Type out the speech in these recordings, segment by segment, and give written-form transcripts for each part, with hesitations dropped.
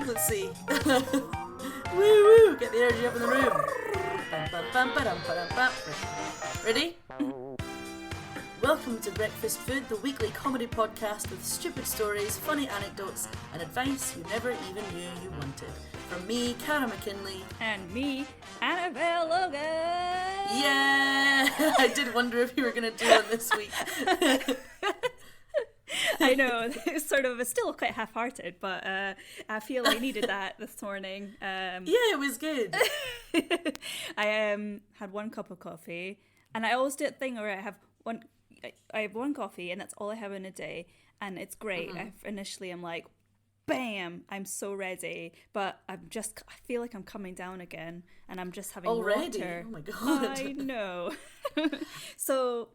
Let's see. Woo woo! Get the energy up in the room. Ready? Welcome to Breakfast Food, the weekly comedy podcast with stupid stories, funny anecdotes, and advice you never even knew you wanted. From me, Cara McKinley. And me, Annabel Logan. Yeah! I did wonder if you were going to do one this week. I know, it's sort of still quite half-hearted, but I feel I needed that this morning. Yeah, it was good. I had one cup of coffee, and I always do a thing where I have one coffee, and that's all I have in a day, and it's great. Initially, I'm like, bam, I'm so ready, but I feel like I'm coming down again, and I'm just having already? water. Oh my god. I know. So,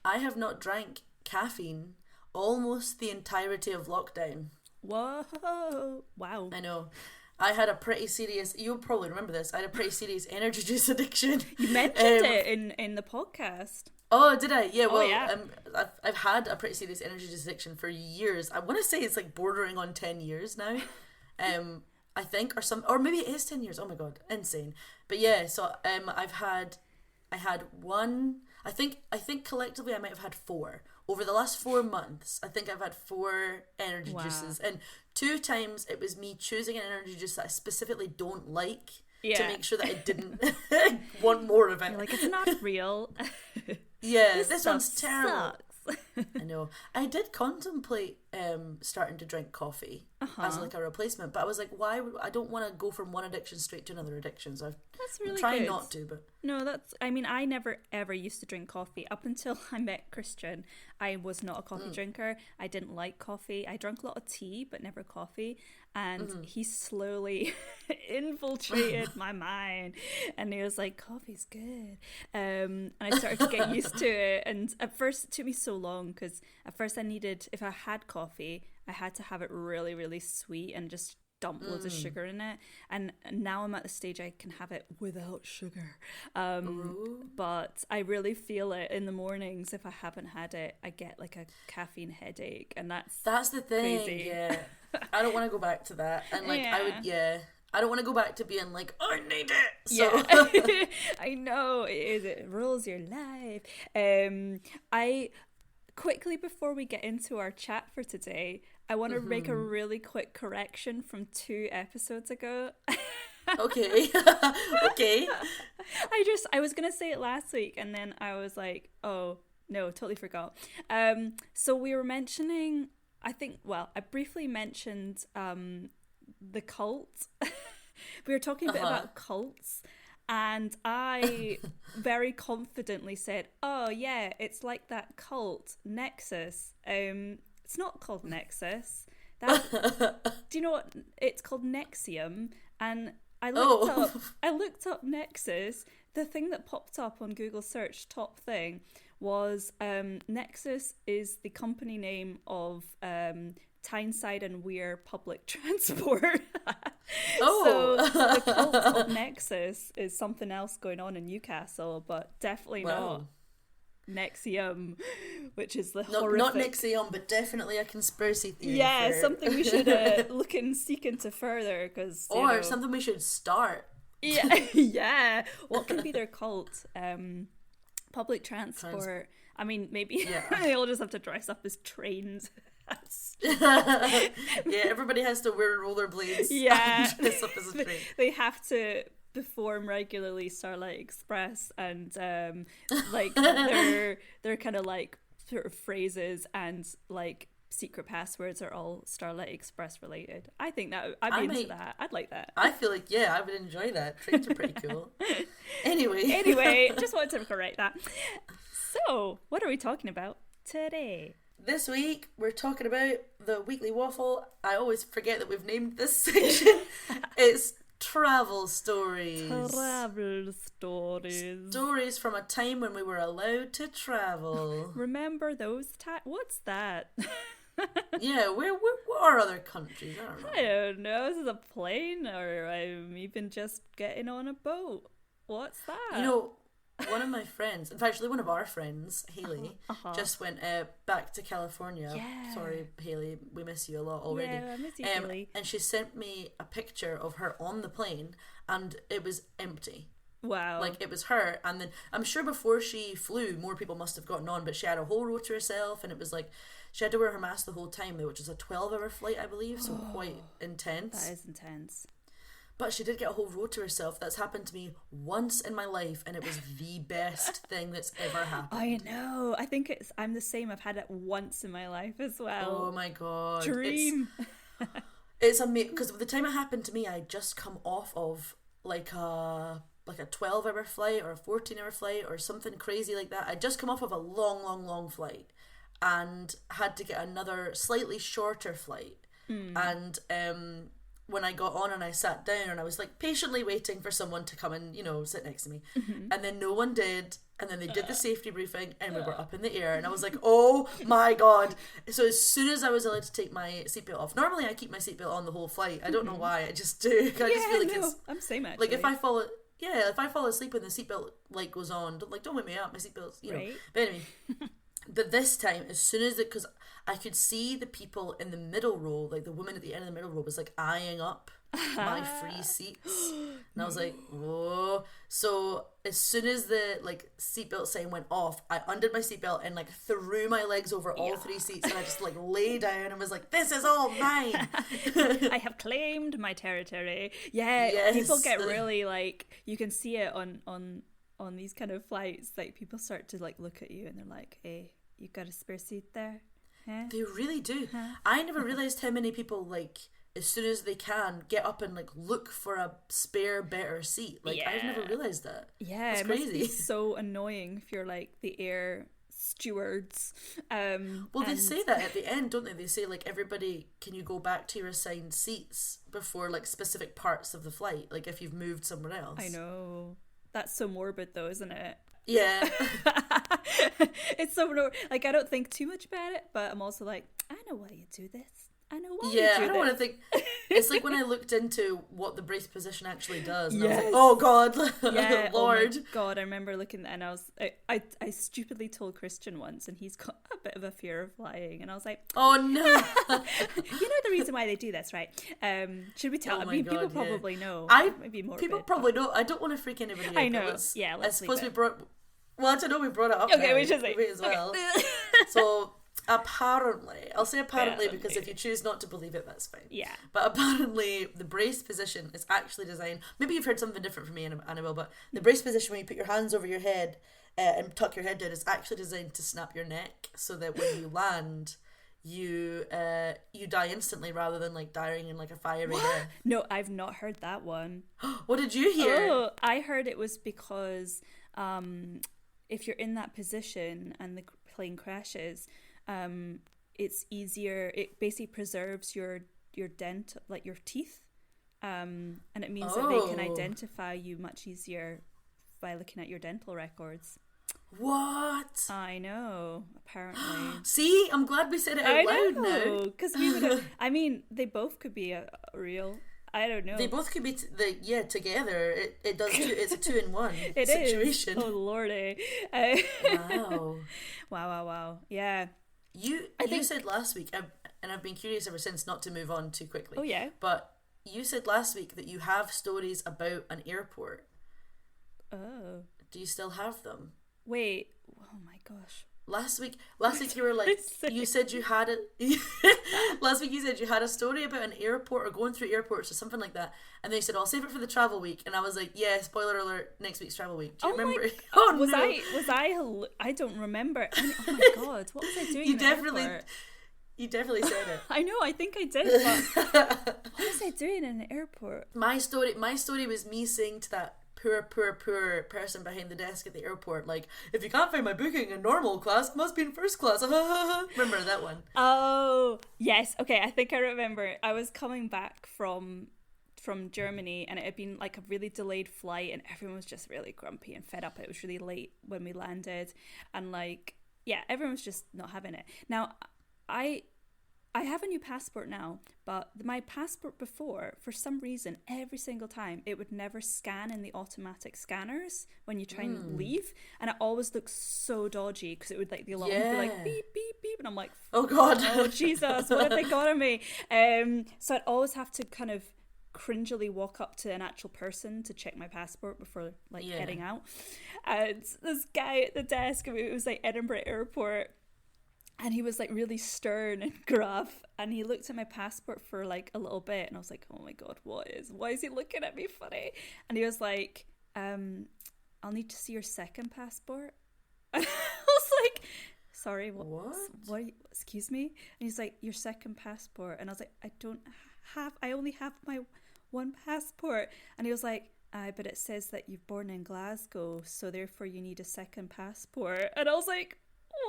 I have not drank caffeine almost the entirety of lockdown. Whoa. Wow. I know. I had a pretty serious, you'll probably remember this, I had a pretty serious energy juice addiction. You mentioned it in the podcast. Oh, did I? Yeah, well, yeah. I've had a pretty serious energy juice addiction for years. I want to say it's like bordering on 10 years now. I think, or maybe it is 10 years. Oh my god, insane. But yeah, so I had one, I think collectively I might have had four. Over the last 4 months, I think I've had 4 energy juices. And 2 times it was me choosing an energy juice that I specifically don't like to make sure that I didn't want more of it. You're like, it's not real. Yeah, this one's terrible. Sucks. I know. I did contemplate starting to drink coffee as like a replacement, but I was like, I don't want to go from one addiction straight to another addiction, so That's really I'm trying good. not to, but... No, I never ever used to drink coffee. Up until I met Christian, I was not a coffee drinker. I didn't like coffee. I drank a lot of tea, but never coffee. And he slowly infiltrated my mind. And he was like, coffee's good. And I started to get used to it. And at first, it took me so long, because at first if I had coffee, I had to have it really, really sweet and just dump loads of sugar in it, and now I'm at the stage I can have it without sugar, but I really feel it in the mornings. If I haven't had it, I get like a caffeine headache, and that's the thing. crazy. Yeah, I don't want to go back to that, and like I don't want to go back to being like, I need it. So. Yeah. I know it rules your life. I quickly, before we get into our chat for today, I want to make a really quick correction from 2 episodes ago. Okay. Okay. I was going to say it last week, and then I was like, oh, no, totally forgot. So we were mentioning, I briefly mentioned the cult. We were talking a bit about cults. And I very confidently said, oh yeah, it's like that cult, Nexus. It's not called Nexus. Do you know what? It's called Nexium. And I looked up Nexus. The thing that popped up on Google search, top thing, was Nexus is the company name of Tyneside and Weir public transport. So the cult of Nexus is something else going on in Newcastle, but definitely not Nexium, which is the horrific... Not Nexium, but definitely a conspiracy theory. Yeah, something we should look and seek into further, because something we should start. Yeah. What could be their cult? Public transport. I mean, maybe they'll just have to dress up as trains. Yeah, everybody has to wear rollerblades. Yeah, dress up as a train. They have to perform regularly Starlight Express, and like their kind of like sort of phrases and like secret passwords are all Starlight Express related. I think that I'd be into that. I'd like that. I feel like I would enjoy that. Trains are pretty cool. Anyway, just wanted to correct that. So, what are we talking about today? This week, we're talking about the weekly waffle. I always forget that we've named this section. It's travel stories. Travel stories. Stories from a time when we were allowed to travel. Remember those times? What's that? Yeah, what are other countries? I don't know. Is it a plane, or I'm even just getting on a boat? What's that? You know, one of my friends, in fact, actually one of our friends, Haley, just went back to California. Yeah. Sorry, Haley, we miss you a lot already. Yeah, I miss you, Haley. And she sent me a picture of her on the plane, and it was empty. Wow. Like, it was her, and then I'm sure before she flew, more people must have gotten on, but she had a whole row to herself, and it was like, she had to wear her mask the whole time, which was a 12-hour flight, I believe, so quite intense. That is intense. But she did get a whole row to herself. That's happened to me once in my life, and it was the best thing that's ever happened. I know. I think I'm the same. I've had it once in my life as well. Oh my god. Dream. It's amazing, because by the time it happened to me, I just come off of like a 12-hour flight or a 14-hour flight or something crazy like that. I'd just come off of a long flight and had to get another slightly shorter flight. And when I got on and I sat down and I was like patiently waiting for someone to come and, sit next to me. And then no one did. And then they did the safety briefing and we were up in the air and I was like, oh my god. So as soon as I was allowed to take my seatbelt off, normally I keep my seatbelt on the whole flight. I don't know why, I just do. I just feel like it's... I'm same actually. Like if I fall asleep when the seatbelt light goes on, don't wake me up, my seatbelt's, Right. But anyway, but this time, as soon as because I could see the people in the middle row, like the woman at the end of the middle row was like eyeing up my free seats, and I was like, whoa. So as soon as the seatbelt sign went off, I undid my seatbelt and threw my legs over all three seats, and I just lay down and was like, this is all mine. I have claimed my territory. Yeah, yes. People get really you can see it on these kind of flights, people start to look at you and they're like, hey, you got a spare seat there? Huh? They really do. Huh? I never realised how many people as soon as they can get up and look for a spare better seat. I've never realised that. Yeah, it's crazy. Must be so annoying if you're the air stewards. Well, they say that at the end, don't they? They say everybody, can you go back to your assigned seats before specific parts of the flight, if you've moved somewhere else. I know. That's so morbid though, isn't it? Yeah. It's so morbid. I don't think too much about it, but I'm also I know why you do this. I know why you do this. I don't want to think. It's when I looked into what the brace position actually does, and yes. I was like, oh god, yeah, Lord. Oh my god, I remember looking and I stupidly told Christian once, and he's got a bit of a fear of flying, and I was like, oh no. You know the reason why they do this, right? Should we tell? Oh I mean, God, people probably know. Maybe more. People probably know. I don't want to freak anybody out. I know. Let's I suppose leave it. Well, I don't know. We brought it up. Okay, now, we should say as well. Okay. So apparently, I'll say apparently Apparently. because if you choose not to believe it, that's fine. Yeah. But apparently, the brace position is actually designed. Maybe you've heard something different from me, Annabelle, but the brace position where you put your hands over your head and tuck your head down is actually designed to snap your neck, so that when you land, you die instantly rather than dying in a fiery death. No, I've not heard that one. What did you hear? Oh, I heard it was because if you're in that position and the plane crashes, it's easier. It basically preserves your dent, your teeth, and it means that they can identify you much easier by looking at your dental records. What? I know. Apparently. See, I'm glad we said it out loud now. Because I mean, they both could be a real. I don't know. They both could be together. It does. It's a 2-in-1 situation. Is. Oh lordy! Wow. Wow! Yeah. You said last week, and I've been curious ever since, not to move on too quickly. Oh yeah. But you said last week that you have stories about an airport. Oh. Do you still have them? Wait. Oh my gosh. Last week you were you said you had it. Last week you said you had a story about an airport or going through airports or something like that, and then you said, "I'll save it for the travel week," and I was like, "Yeah, spoiler alert, next week's travel week." Do you remember? I don't remember. Oh my god, what was I doing? You definitely said it. I know. I think I did. But what was I doing in an airport? My story was me saying to that poor person behind the desk at the airport, if you can't find my booking in normal class, it must be in first class. Remember that one? Oh yes, okay, I think I remember. I was coming back from Germany, and it had been a really delayed flight, and everyone was just really grumpy and fed up. It was really late when we landed, and everyone was just not having it. Now I have a new passport now, but my passport before, for some reason, every single time, it would never scan in the automatic scanners when you try and leave. And it always looks so dodgy because it would like, the alarm would be like beep, beep, beep. And I'm like, oh God. Oh Jesus, what have they got on me? So I'd always have to kind of cringily walk up to an actual person to check my passport before like heading out. And this guy at the desk, it was like Edinburgh Airport, and he was like really stern and gruff, and he looked at my passport for like a little bit, and I was like, oh my God, why is he looking at me funny? And he was like, I'll need to see your second passport. And I was like, sorry, what? Excuse me? And he's like, your second passport. And I was like, I only have my one passport. And he was like, but it says that you're born in Glasgow, so therefore you need a second passport. And I was like, what?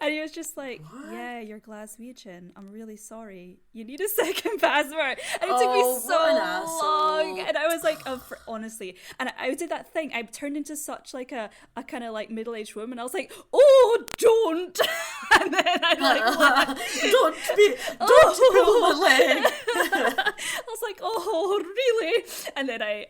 And he was just like, yeah, you're Glaswegian. I'm really sorry. You need a second passport. And it took me so long. And I was like, honestly. And I did that thing. I turned into such like a kind of like middle-aged woman. I was like, oh, don't. And then I like, don't pull my leg. I was like, oh, really? And then I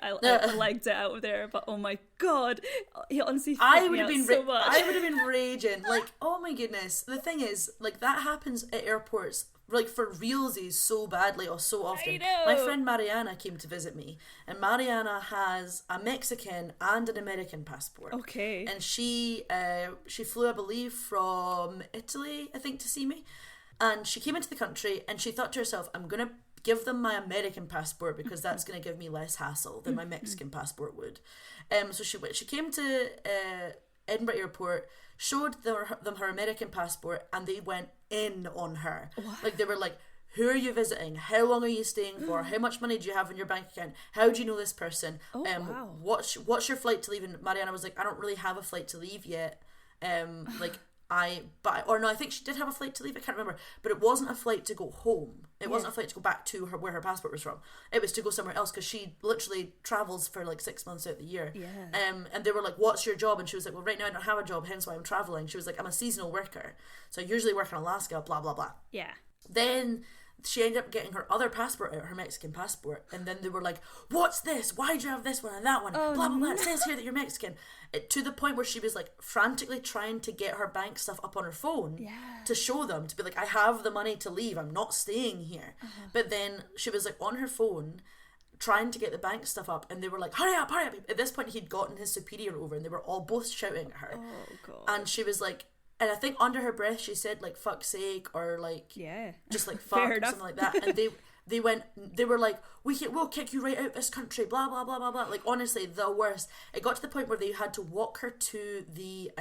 legged it out of there. But oh my God, he honestly I would have been so much. I would have been raging. Like, oh my goodness. The thing is, like, that happens at airports, like, for realsies so badly or so often. I know. My friend Mariana came to visit me, and Mariana has a Mexican and an American passport. Okay. And she flew, I believe, from Italy, I think, to see me. And she came into the country, and she thought to herself, I'm going to give them my American passport because that's going to give me less hassle than my Mexican passport would. So she came to Edinburgh Airport, showed them her American passport, and they went in on her. What? Like, they were like, who are you visiting? How long are you staying for? How much money do you have in your bank account? How do you know this person? Wow. What's your flight to leave? And Mariana was like, I don't really have a flight to leave yet. I think she did have a flight to leave, I can't remember, but it wasn't a flight to go home. It wasn't a flight to go back to where her passport was from. It was to go somewhere else, because she literally travels for like 6 months out of the year. And they were like, what's your job? And she was like, well, right now I don't have a job, hence why I'm traveling. She was like, I'm a seasonal worker, so I usually work in Alaska, blah blah blah. Then she ended up getting her other passport out, her Mexican passport, and then they were like, what's this? Why do you have this one and that one? Blah blah blah. It says here that you're Mexican. To the point where she was like frantically trying to get her bank stuff up on her phone to show them, to be like, I have the money to leave, I'm not staying here. But then she was like on her phone trying to get the bank stuff up, and they were like, hurry up. At this point he'd gotten his superior over, and they were all both shouting at her. Oh God. And she was like, and I think under her breath she said like fuck's sake, or like just like fuck or something like that. And they were like, we'll kick you right out this country, blah blah blah blah blah. Like, honestly, the worst. It got to the point where they had to walk her to the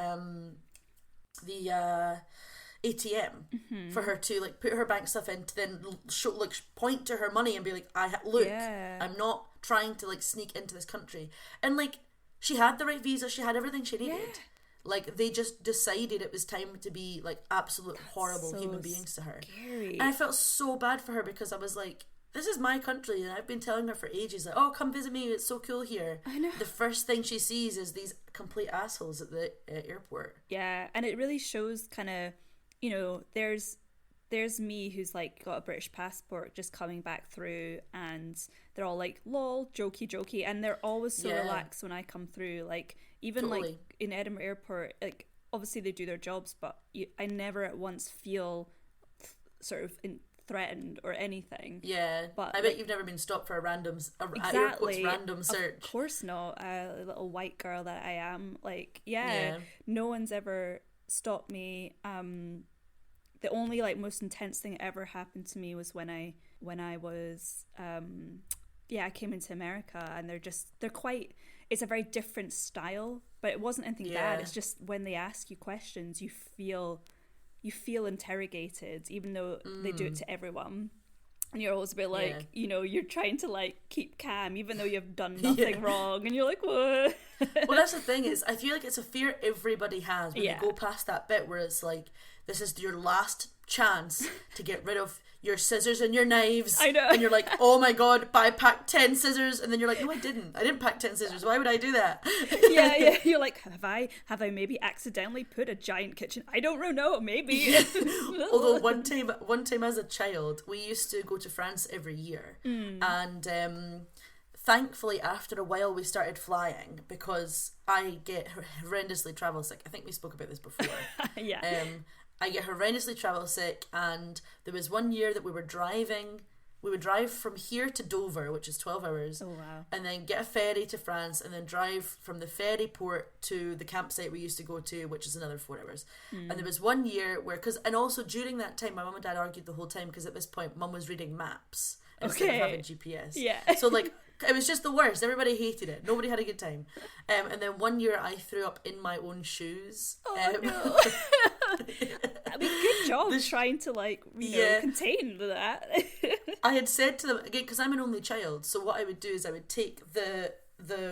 ATM for her to like put her bank stuff in, to then point to her money and be like, I'm not trying to like sneak into this country. And like, she had the right visa, she had everything she needed. Like, they just decided it was time to be like absolute horrible human beings to her. Scary. And I felt so bad for her, because I was like, this is my country, and I've been telling her for ages, like, oh, come visit me, it's so cool here. I know. The first thing she sees is these complete assholes at the airport. Yeah, and it really shows kind of, you know, there's me who's like got a British passport just coming back through, and they're all like, lol, jokey, and they're always so relaxed when I come through. Like, even like in Edinburgh Airport, like, obviously they do their jobs, but I never at once feel sort of threatened or anything. Yeah, but I bet you've never been stopped for airport's random search. Of course not. A little white girl that I am, like, no one's ever stopped me. The only like most intense thing that ever happened to me was when I was I came into America, and they're quite, it's a very different style, but it wasn't anything bad. It's just when they ask you questions, you feel interrogated, even though they do it to everyone. And you're always a bit like, you know, you're trying to like keep calm, even though you've done nothing wrong, and you're like, what? Well, that's the thing, is I feel like it's a fear everybody has when you go past that bit where it's like, this is your last chance to get rid of your scissors and your knives. I know. And you're like, oh my god, but I packed 10 scissors. And then you're like, no, I didn't pack 10 scissors. Why would I do that? Yeah. You're like, have I maybe accidentally put a giant kitchen? I don't know, maybe. Although one time as a child, we used to go to France every year. And thankfully, after a while, we started flying because I get horrendously travel sick. I think we spoke about this before. Yeah. I get horrendously travel sick, and there was one year that we were driving. We would drive from here to Dover, which is 12 hours. Oh, wow. And then get a ferry to France, and then drive from the ferry port to the campsite we used to go to, which is another 4 hours. And there was one year where, and also during that time, my mum and dad argued the whole time because at this point, mum was reading maps instead of having GPS. Yeah. So, like, it was just the worst. Everybody hated it. Nobody had a good time. And then one year I threw up in my own shoes. Oh, no. I mean, good job trying to, like, you know, contain that. I had said to them, again, because I'm an only child, so what I would do is I would take the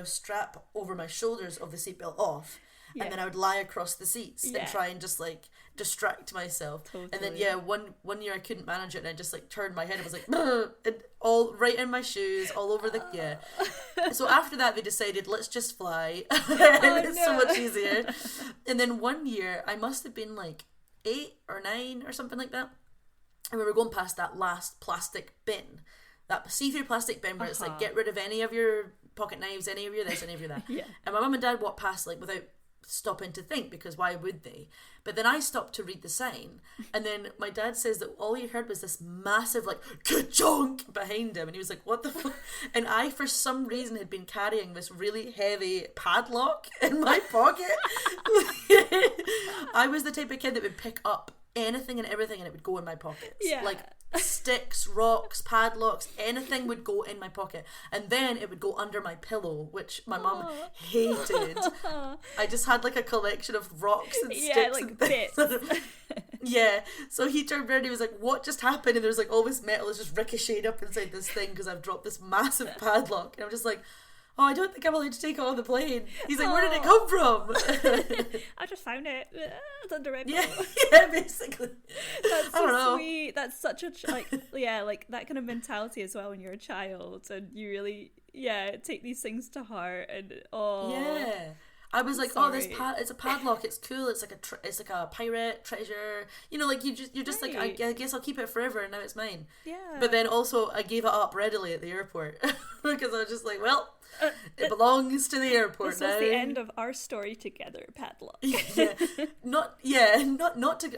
strap over my shoulders of the seatbelt off, and then I would lie across the seats and try and just, like, distract myself. Totally. And then, one year I couldn't manage it, and I just, like, turned my head and was like, and all right in my shoes, all over the, So after that, they decided, let's just fly. It's so much easier. And then one year, I must have been, like, 8 or 9 or something like that. And we were going past that last plastic bin, that see-through plastic bin where it's like, get rid of any of your pocket knives, any of your this, any of your that. And my mum and dad walked past, like, without stopping to think, because why would they? But then I stopped to read the sign, and then my dad says that all he heard was this massive, like, ka-chunk behind him, and he was like, what the fuck? And I, for some reason, had been carrying this really heavy padlock in my pocket. I was the type of kid that would pick up anything and everything and it would go in my pockets. Like sticks, rocks, padlocks, anything would go in my pocket, and then it would go under my pillow, which my mum hated. I just had like a collection of rocks and sticks like and things. So he turned around and he was like, what just happened? And there was like all this metal is just ricocheted up inside this thing because I've dropped this massive padlock, and I'm just like, oh, I don't think I'm allowed to take it on the plane. He's like, where did it come from? I just found it. It's under my pillow. Basically. That's so sweet. That's such a, like that kind of mentality as well when you're a child, and you really, take these things to heart, and I was like, sorry. It's a padlock. It's cool. It's like it's like a pirate treasure. You know, like you're just like, I guess I'll keep it forever, and now it's mine. Yeah. But then also, I gave it up readily at the airport because I was just like, well, it belongs to the airport now. This is the end of our story together, padlock. Not to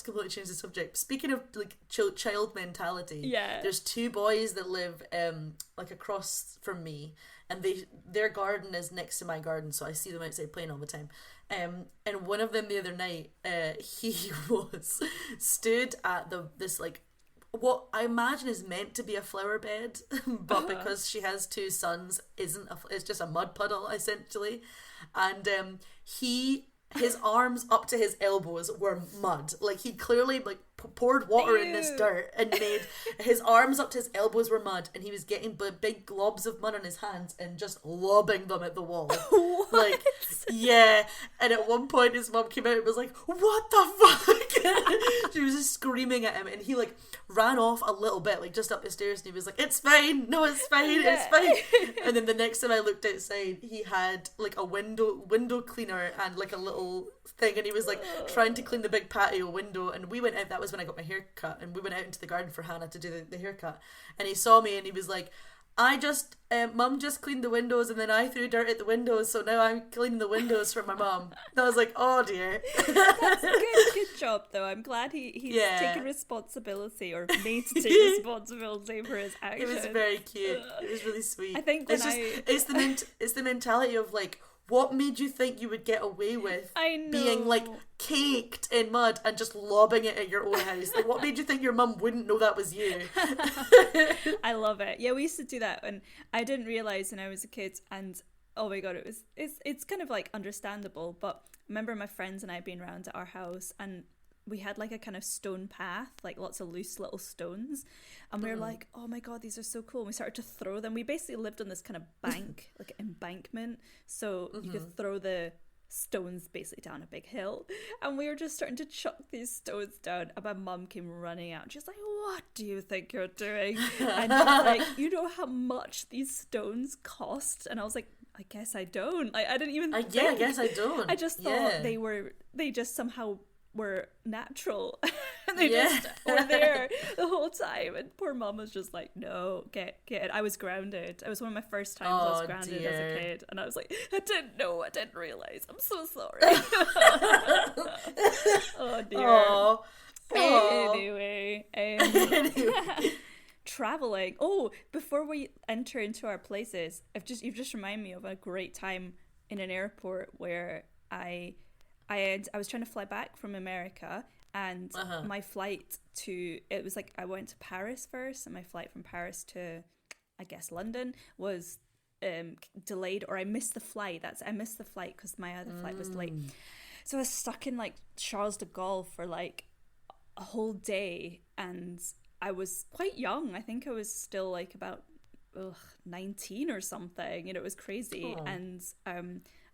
completely change the subject. Speaking of like child mentality, there's 2 boys that live like across from me, and their garden is next to my garden, so I see them outside playing all the time. And one of them the other night, he was stood at this like, what I imagine is meant to be a flower bed, but because she has 2 sons, it's just a mud puddle essentially, and his arms up to his elbows were mud. Like he clearly like poured water in this dirt and made his arms up to his elbows were mud, and he was getting big globs of mud on his hands and just lobbing them at the wall. What? Like, and at one point his mum came out and was like, what the fuck? She was just screaming at him, and he like ran off a little bit, like just up the stairs, and he was like, it's fine, no, it's fine, it's fine. And then the next time I looked outside, he had like a window cleaner and like a little thing, and he was like trying to clean the big patio window, and we went out, that was when I got my hair cut, and we went out into the garden for Hannah to do the haircut, and he saw me and he was like, Mum just cleaned the windows and then I threw dirt at the windows, so now I'm cleaning the windows for my mum. And I was like, oh dear. That's good job though. I'm glad he's taken responsibility, or made to take responsibility for his actions. It was very cute. It was really sweet. I think it's the mentality of like, what made you think you would get away with being like caked in mud and just lobbing it at your own house? Like, what made you think your mum wouldn't know that was you? I love it. Yeah, we used to do that, and I didn't realise when I was a kid, and oh my god, it's kind of like understandable, but I remember my friends and I being around at our house, and we had like a kind of stone path, like lots of loose little stones, and we were like, oh my god, these are so cool, and we started to throw them. We basically lived on this kind of bank, like an embankment, so you could throw the stones basically down a big hill, and we were just starting to chuck these stones down, and my mum came running out and she's like, what do you think you're doing? And she's like, you know how much these stones cost? And I was like, I guess I don't. I didn't even think. I guess I don't. I just thought they just somehow were natural. And they just were there the whole time. And poor mum was just like, no, get it. I was grounded. It was one of my first times I was grounded as a kid. And I was like, I didn't know. I didn't realise. I'm so sorry. Oh, dear. Aww. Anyway. Traveling. Oh, before we enter into our places, you've just reminded me of a great time in an airport where I was trying to fly back from America, and my flight it was like I went to Paris first, and my flight from Paris to, I guess, London was delayed, or I missed the flight. I missed the flight because my other flight was late. So I was stuck in like Charles de Gaulle for like a whole day, and I was quite young. I think I was still like about 19 or something, and it was crazy. Aww. And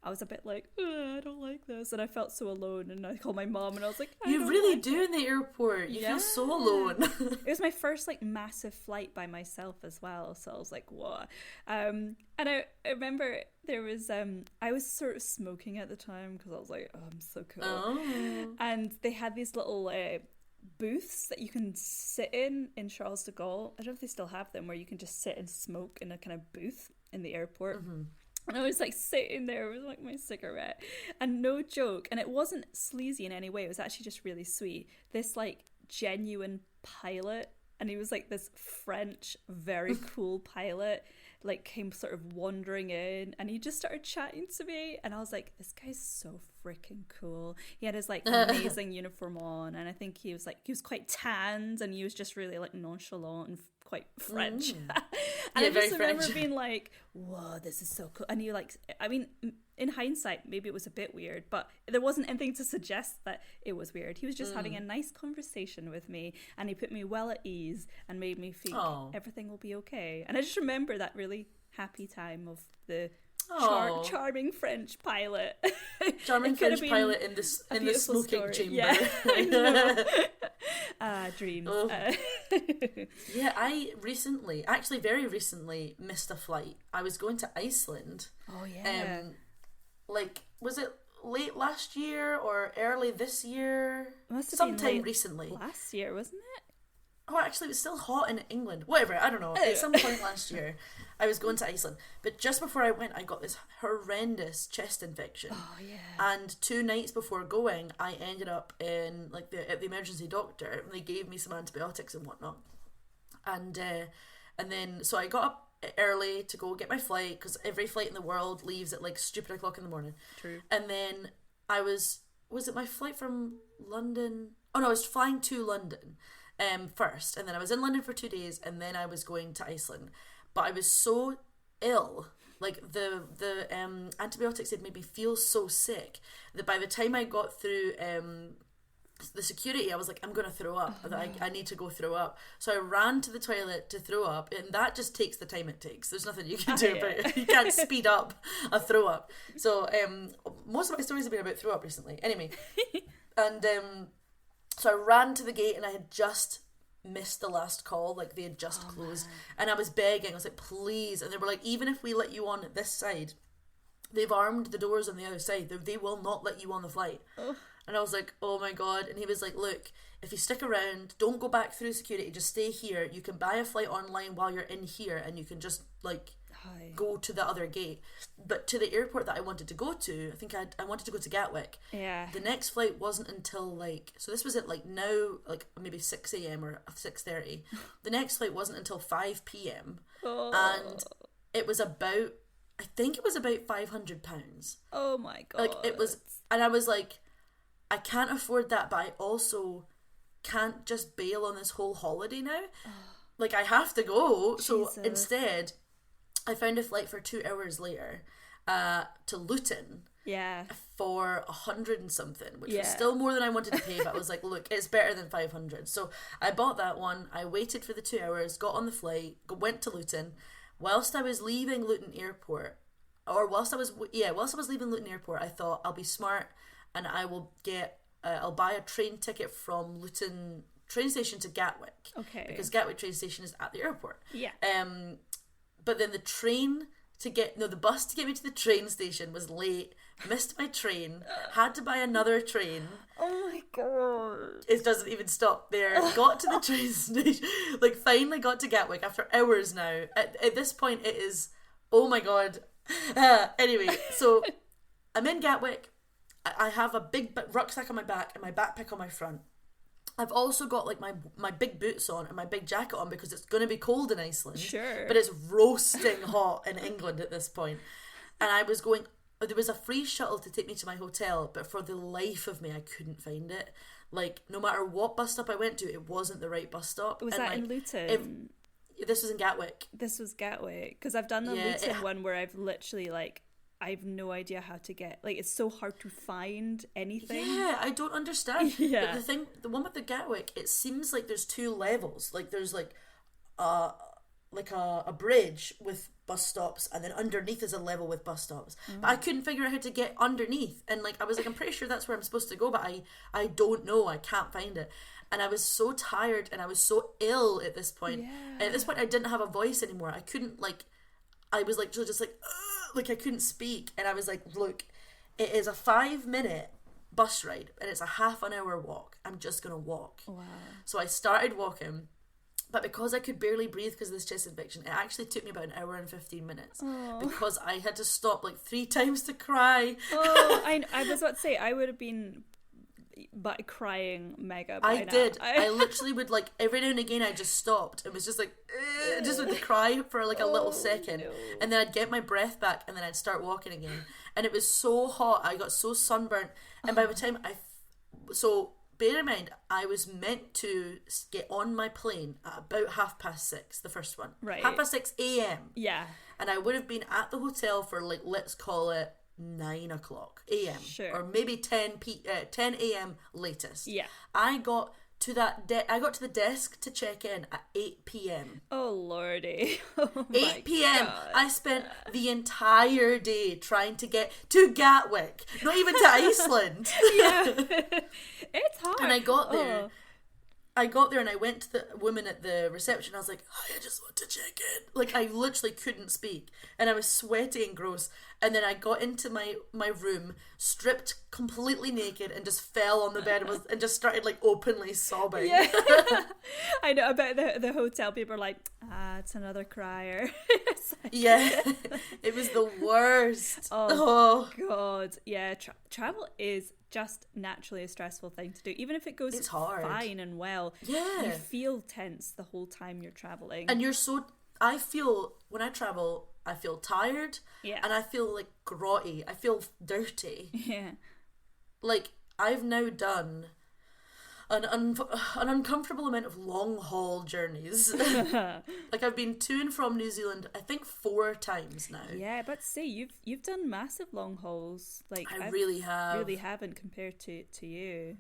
I was a bit like, I don't like this, and I felt so alone. And I called my mom, and I was like, you really do in the airport. You feel so alone. It was my first like massive flight by myself as well, so I was like, what? And I remember there was I was sort of smoking at the time because I was like, I'm so cool. Oh. And they had these little booths that you can sit in Charles de Gaulle. I don't know if they still have them, where you can just sit and smoke in a kind of booth in the airport. And I was like sitting there with like my cigarette, and no joke, and it wasn't sleazy in any way, it was actually just really sweet, this like genuine pilot, and he was like this French very cool pilot, like came sort of wandering in, and he just started chatting to me, and I was like, this guy's so freaking cool. He had his like amazing uniform on, and I think he was quite tanned, and he was just really like nonchalant and quite French. And I just remember French. Being like, whoa, this is so cool. And you like, I mean, in hindsight, maybe it was a bit weird, but there wasn't anything to suggest that it was weird. He was just having a nice conversation with me, and he put me well at ease and made me think everything will be okay. And I just remember that really happy time of the charming French pilot. Charming French pilot in the smoking story. Chamber. Yeah, I know. Dreams. Yeah, I very recently missed a flight. I was going to Iceland. Oh yeah. Like, was it late last year or early this year? It must have sometime been recently. Last year, wasn't it? Oh, actually, it was still hot in England. Whatever, I don't know. At some point last year, I was going to Iceland. But just before I went, I got this horrendous chest infection. Oh, yeah. And 2 nights before going, I ended up in at the emergency doctor, and they gave me some antibiotics and whatnot. And then, so I got up early to go get my flight, because every flight in the world leaves at like stupid o'clock in the morning. True. And then was it my flight from London? Oh no, I was flying to London first, and then I was in London for 2 days, and then I was going to Iceland. But I was so ill, like the antibiotics had made me feel so sick that by the time I got through the security, I was like, I'm going to throw up. I need to go throw up. So I ran to the toilet to throw up, and that just takes the time it takes. There's nothing you can do about it. You can't speed up a throw up. So most of my stories have been about throw up recently. Anyway, and so I ran to the gate, and I had just missed the last call. Like, they had just closed. Man. And I was begging. I was like, please. And they were like, even if we let you on at this side, they've armed the doors on the other side. They will not let you on the flight. Oh. And I was like, oh my God. And he was like, look, if you stick around, don't go back through security, just stay here. You can buy a flight online while you're in here, and you can just like go to the other gate. But to the airport that I wanted to go to, I think I wanted to go to Gatwick. Yeah. The next flight wasn't until so this was at now maybe 6 a.m. or 6:30. The next flight wasn't until 5 p.m. Oh. And it was about £500. Oh my God. Like, it was, and I was like, I can't afford that, but I also can't just bail on this whole holiday now. Like, I have to go. Jesus. So instead, I found a flight for 2 hours later to Luton. Yeah. For 100 and something, which was still more than I wanted to pay, but I was like, look, it's better than 500. So I bought that one. I waited for the 2 hours, got on the flight, went to Luton. Whilst I was leaving Luton Airport, or whilst I was leaving Luton Airport, I thought I'll be smart and I will I'll buy a train ticket from Luton train station to Gatwick. Okay. Because Gatwick train station is at the airport. Yeah. But then the bus to get me to the train station was late, missed my train, had to buy another train. Oh my god. It doesn't even stop there. Got to the train station, like finally got to Gatwick after hours now. At this point it is, oh my god. Anyway, so I'm in Gatwick. I have a big rucksack on my back and my backpack on my front. I've also got like my big boots on and my big jacket on because it's going to be cold in Iceland. Sure. But it's roasting hot in England at this point. And there was a free shuttle to take me to my hotel, but for the life of me, I couldn't find it. Like, no matter what bus stop I went to, it wasn't the right bus stop. Was that in Luton? This was in Gatwick. This was Gatwick. Because I've done the Luton one where I've literally like, I have no idea how to get, like, it's so hard to find anything. Yeah, I don't understand. Yeah. But the one with the Gatwick, it seems like there's two levels. Like there's like a bridge with bus stops, and then underneath is a level with bus stops. But I couldn't figure out how to get underneath, and like I was like, I'm pretty sure that's where I'm supposed to go, but I don't know. I can't find it. And I was so tired and I was so ill at this point. Yeah. And at this point I didn't have a voice anymore. I couldn't I was like just like I couldn't speak, and I was like, look, it is a 5-minute bus ride and it's a half an hour walk. I'm just gonna walk. Wow. So I started walking, but because I could barely breathe because of this chest infection, it actually took me about an hour and 15 minutes. Because I had to stop like 3 times to cry. I was about to say, I would have been crying mega by I now. did. I literally would, like, every now and again I just stopped and was just like, just would cry for like a little second. No. And then I'd get my breath back and then I'd start walking again. And it was so hot. I got so sunburnt. And by the time so bear in mind, I was meant to get on my plane at about 6:30, the first one. Right. 6:30 a.m. Yeah. And I would have been at the hotel for, like, let's call it 9 o'clock a.m. Sure. Or maybe 10 a.m. latest. Yeah. I got to the desk to check in at 8 p.m. Oh lordy. Oh 8 p.m. God. I spent the entire day trying to get to Gatwick, not even to Iceland. Yeah. It's hard. And I got there. Oh. I got there and I went to the woman at the reception. I was like, hi, I just want to check in. Like, I literally couldn't speak. And I was sweaty and gross. And then I got into my room, stripped completely naked, and just fell on the bed and just started, like, openly sobbing. Yeah. I know about the hotel. People are like, it's another crier. Yeah. It was the worst. Oh. God. Yeah, travel is just naturally a stressful thing to do. Even if it goes It's hard. fine and well, Yeah. you feel tense the whole time you're traveling. And when I travel, I feel tired. Yeah. And I feel, like, grotty. I feel dirty. Yeah. Like, I've now done an uncomfortable amount of long haul journeys. Like, I've been to and from New Zealand, I think 4 times now. Yeah, but say you've done massive long hauls. Like I really have. really haven't compared to you.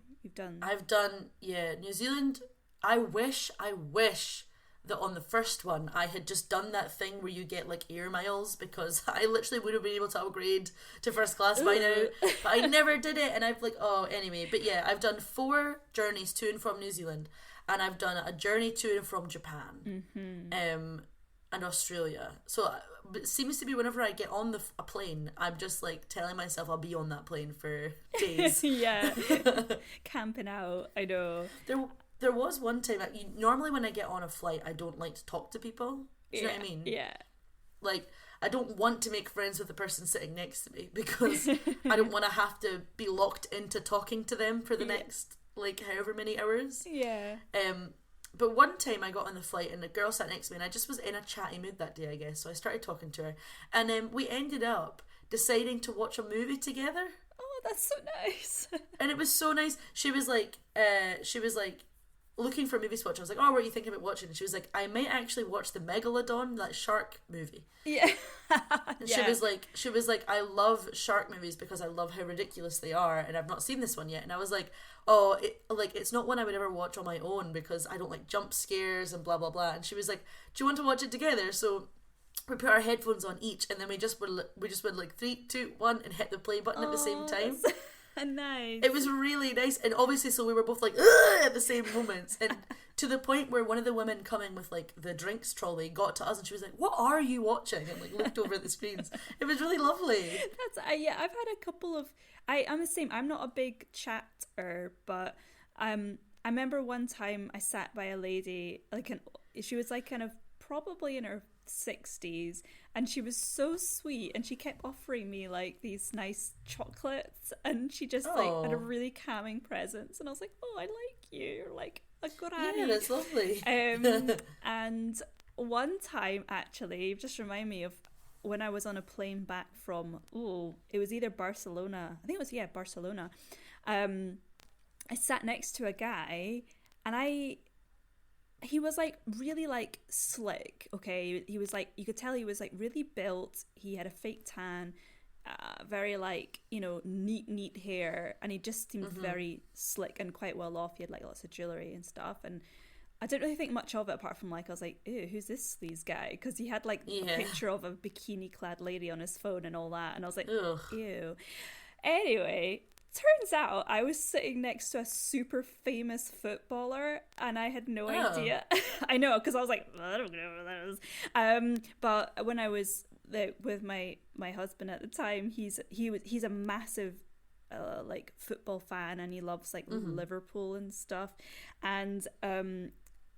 I've done New Zealand. I wish that on the first one I had just done that thing where you get, like, air miles, because I literally would have been able to upgrade to first class by now, but I never did it. And I've anyway, but yeah, I've done 4 journeys to and from New Zealand, and I've done a journey to and from Japan, and Australia. So it seems to be whenever I get on a plane, I'm just, like, telling myself I'll be on that plane for days. Yeah. Camping out. I know. There was one time, normally when I get on a flight, I don't like to talk to people. Do you know what I mean? Yeah. Like, I don't want to make friends with the person sitting next to me, because I don't want to have to be locked into talking to them for the next, like, however many hours. Yeah. But one time I got on the flight and a girl sat next to me, and I just was in a chatty mood that day, I guess. So I started talking to her, and we ended up deciding to watch a movie together. Oh, that's so nice. And it was so nice. She was like, looking for movies to watch. I was like, oh, what are you thinking about watching? And she was like, I might actually watch the Megalodon, that shark movie. Yeah. And she was like, I love shark movies because I love how ridiculous they are, and I've not seen this one yet. And I was like, oh, it's not one I would ever watch on my own because I don't like jump scares and blah blah blah. And she was like, do you want to watch it together? So we put our headphones on each, and then we just would like 3, 2, 1, and hit the play button at the same time. Nice. It was really nice, and obviously, so we were both like ugh! At the same moments, and to the point where one of the women coming with like the drinks trolley got to us, and she was like, "What are you watching?" and like looked over at the screens. It was really lovely. That's yeah. I've had a couple of. I'm the same. I'm not a big chatter, but I remember one time I sat by a lady she was like kind of probably in her 60s, and she was so sweet, and she kept offering me like these nice chocolates, and she just like had a really calming presence, and I was like, oh, I like you, you're like a granny. Yeah, that's lovely. And one time actually, just remind me of when I was on a plane back from it was either Barcelona, I think it was Barcelona. I sat next to a guy, and he was like really like slick, okay? He was like, you could tell he was like really built. He had a fake tan, very like, you know, neat hair, and he just seemed very slick and quite well off. He had like lots of jewelry and stuff, and I didn't really think much of it apart from like I was like, ew, who's this sleaze guy? Because he had like a picture of a bikini clad lady on his phone and all that, and I was like, ugh. Ew. Anyway, turns out I was sitting next to a super famous footballer, and I had no idea. I know, because I was like, I don't know what that is. But when I was with my husband at the time, he's a massive like football fan, and he loves like Liverpool and stuff. And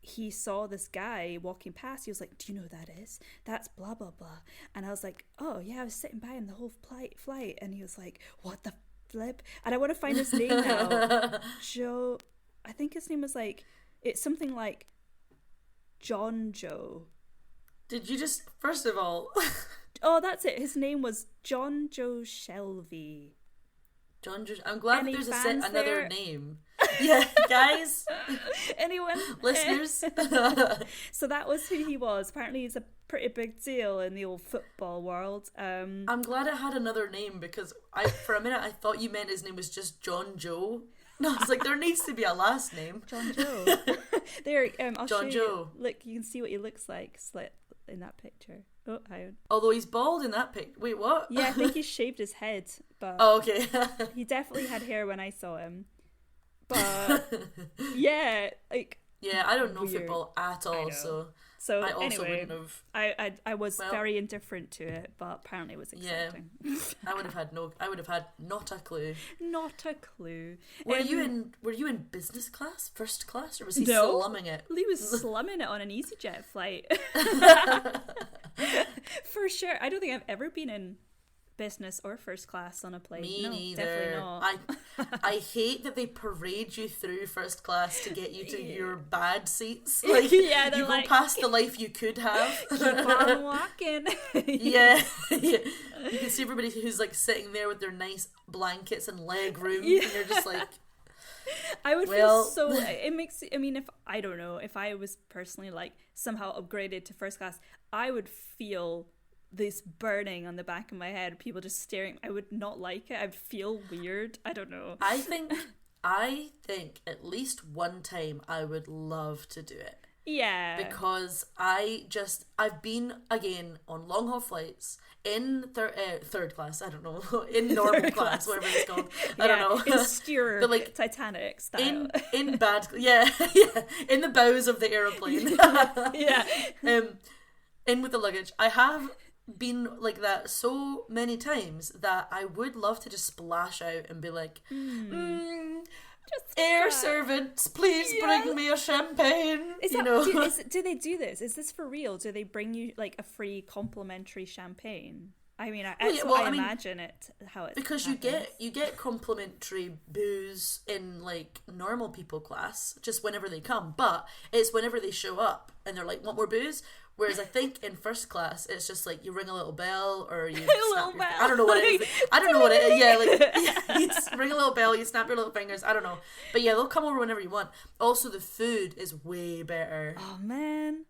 he saw this guy walking past. He was like, do you know who that is? That's blah blah blah. And I was like, oh yeah, I was sitting by him the whole flight. And he was like, what the flip? And I want to find his name now. Joe, I think his name was like, it's something like John Joe. Did you just, first of all... Oh, that's it. His name was John Joe Shelby. John Joe... I'm glad Any there's fans another there? Name. Yeah, guys. Anyone? Listeners. So that was who he was. Apparently he's a pretty big deal in the old football world. I'm glad it had another name, because for a minute I thought you meant his name was just John Joe. No, it's like there needs to be a last name. John Joe. There, I'll John show Joe. You. Look, you can see what he looks like in that picture. Oh, hang on. Although he's bald in that picture. Wait, what? Yeah, I think he shaved his head, but oh, okay. he definitely had hair when I saw him. But yeah, like yeah, I don't know weird. Football at all, so I also anyway, wouldn't have. I was very indifferent to it, but apparently it was exciting. Yeah, I would have had not a clue. Not a clue. Were you in business class, first class, or was he slumming it? He was slumming it on an EasyJet flight. For sure. I don't think I've ever been in business or first class on a plane. Me neither. Definitely not. I hate that they parade you through first class to get you to your bad seats. Like, yeah, you go past the life you could have. Keep on walking. Yeah. You can see everybody who's like sitting there with their nice blankets and leg room, and you're just like, I would feel so. It makes. I mean, if I was personally like somehow upgraded to first class, I would feel this burning on the back of my head, people just staring. I would not like it. I'd feel weird. I don't know. I think at least one time I would love to do it. Yeah. Because I've been again on long haul flights in third class. I don't know, in normal class, whatever it's called. I don't know. In steer, but like Titanic style. In bad, yeah, in the bows of the aeroplane. Yeah. In with the luggage. I have been like that so many times that I would love to just splash out and be like, air servants, please bring me a champagne. Do they do this? Is this for real? Do they bring you like a free complimentary champagne? I mean, I imagine it how it's because happens. you get complimentary booze in like normal people class just whenever they come, but it's whenever they show up and they're like, want more booze? Whereas I think in first class it's just like you ring a little bell or you snap your, I don't know what it is. I don't know what it is. Yeah, like you just ring a little bell, you snap your little fingers. I don't know, but yeah, they'll come over whenever you want. Also, the food is way better. Oh man.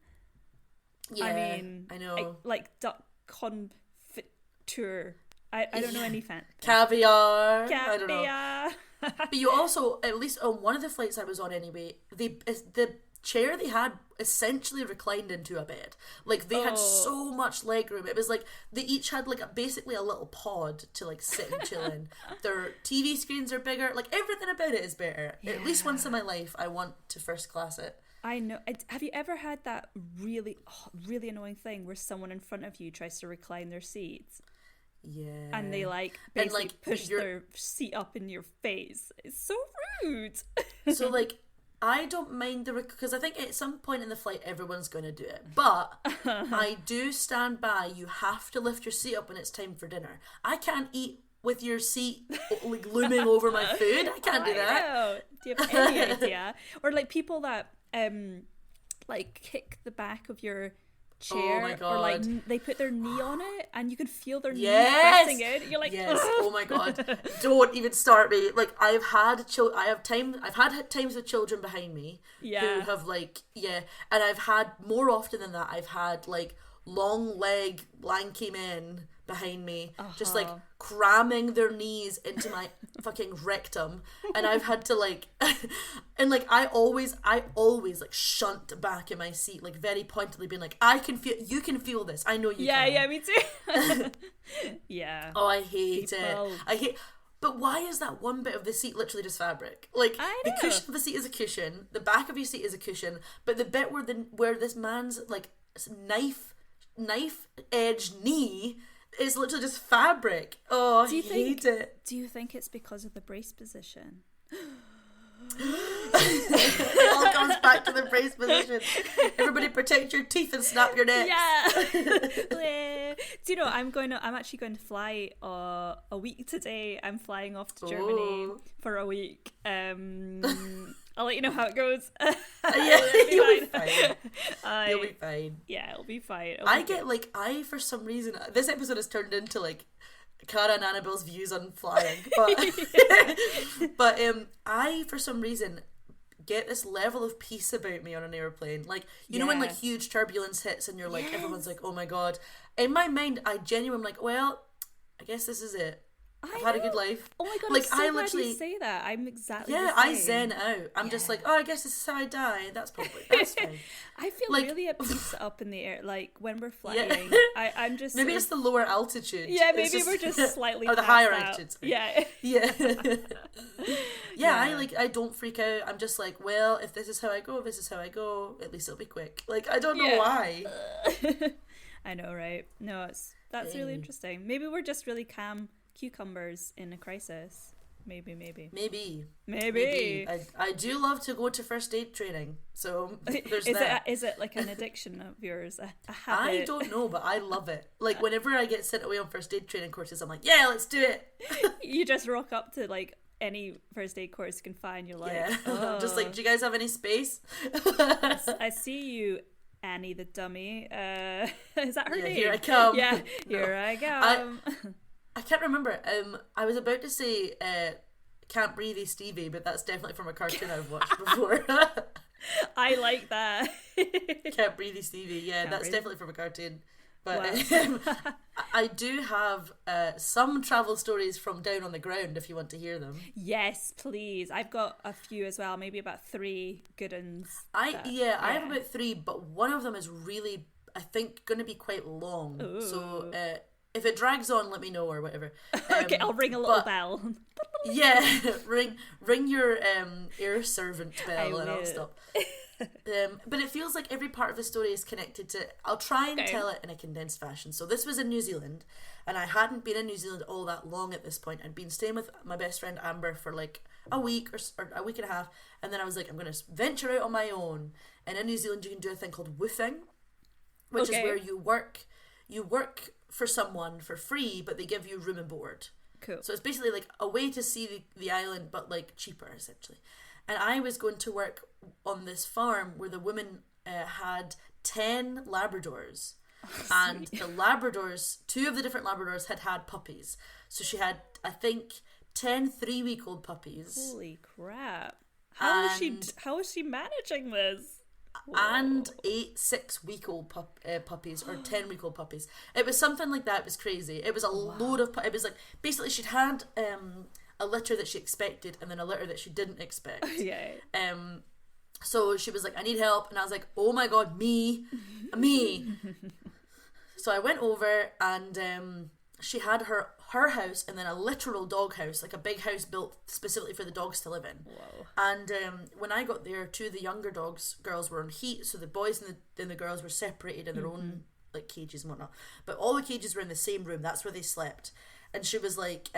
Yeah, I mean, I know. Like duck confiture. I don't know any fan. Caviar. I don't know. But you also, at least on one of the flights I was on anyway, the chair they had essentially reclined into a bed. Like, they had so much leg room. It was like they each had like basically a little pod to like sit and chill in. Their TV screens are bigger. Like, everything about it is better. At least once in my life, I want to first class it. I know. Have you ever had that really annoying thing where someone in front of you tries to recline their seats? Yeah. And they like basically push their seat up in your face. It's so rude. So like, I don't mind because I think at some point in the flight everyone's going to do it. But I do stand by, you have to lift your seat up when it's time for dinner. I can't eat with your seat like looming over my food. I can't do that. Know. Do you have any idea? Or like people that like kick the back of your chair, oh my God. or like they put their knee on it and you can feel their knee yes! pressing in. You're like, yes. Oh my God, don't even start me. Like, I've had times with children behind me who have like, and I've had, more often than that, I've had like long leg lanky men behind me just like cramming their knees into my fucking rectum, and I've had to like and like I always like shunt back in my seat, like very pointedly being like, you can feel this, I know you can. Yeah, me too. Yeah. Oh, I hate it. But why is that one bit of the seat literally just fabric? Like, the cushion of the seat is a cushion, the back of your seat is a cushion, but the bit where this man's like knife edge knee is literally just fabric. Oh, I hate it. Do you think it's because of the brace position? It all comes back to the brace position. Everybody protect your teeth and snap your necks. Yeah. Do you know, I'm actually going to fly a week today. I'm flying off to Germany for a week. I'll let you know how it goes. You'll be fine. You'll be fine. Yeah, it'll be fine. For some reason, this episode has turned into like Cara and Annabelle's views on flying, but I for some reason get this level of peace about me on an airplane. Like, you know when like huge turbulence hits and you're like, everyone's like, oh my God. In my mind, I genuinely am like, well, I guess this is it. I've had a good life. Oh my God, like, I'm so glad you say that. I'm exactly the same. I zen out. I'm just like, oh, I guess this is how I die. That's fine. I feel like, really at peace up in the air, like when we're flying. Yeah. I'm just maybe it's the lower altitude. Yeah, maybe we're just slightly or the higher altitude. Yeah. I don't freak out. I'm just like, well, if this is how I go, at least it'll be quick. Like, I don't know why. I know, right? No, that's really interesting. Maybe we're just really calm cucumbers in a crisis. Maybe. I do love to go to first aid training, so there's Is it like an addiction of yours, a habit? I don't know, but I love it. Like, whenever I get sent away on first aid training courses, I'm like, yeah, let's do it. You just rock up to like any first aid course you can find. You're like, I'm just like, do you guys have any space? I see you, Annie the dummy. Is that her name? Here I come. Yeah, here I come. I can't remember. I was about to say Can't Breathe Stevie, but that's definitely from a cartoon I've watched before. I like that. Can't Breathe Stevie. Yeah, that's definitely from a cartoon. But I do have some travel stories from down on the ground if you want to hear them. Yes, please. I've got a few as well, maybe about 3 good ones. I have about 3, but one of them is really, I think, going to be quite long. Ooh. So if it drags on, let me know or whatever. Okay, I'll ring a little bell. Yeah, ring your air servant bell and I'll stop. But it feels like every part of the story is connected to. I'll try and tell it in a condensed fashion. So this was in New Zealand, and I hadn't been in New Zealand all that long at this point. I'd been staying with my best friend Amber for like a week or a week and a half, and then I was like, I'm going to venture out on my own. And in New Zealand, you can do a thing called woofing, which is where you work for someone for free, but they give you room and board. Cool. So it's basically like a way to see the island, but like cheaper essentially. And I was going to work on this farm where the woman had 10 Labradors. And the Labradors, 2 of the different Labradors had puppies. So she had, I think, 10 3-week-old puppies. Holy crap. How is she managing this? And 8 6-week-old puppies or 10-week-old puppies. It was something like that. It was crazy. It was a load of. It was like basically she'd had a litter that she expected and then a litter that she didn't expect. Yeah. So she was like, I need help. And I was like, oh my God, me. So I went over and she had her house and then a literal dog house, like a big house built specifically for the dogs to live in. Whoa. And when I got there, two of the younger girls were on heat, so the boys and the girls were separated in their own like cages and whatnot. But all the cages were in the same room. That's where they slept. And she was like,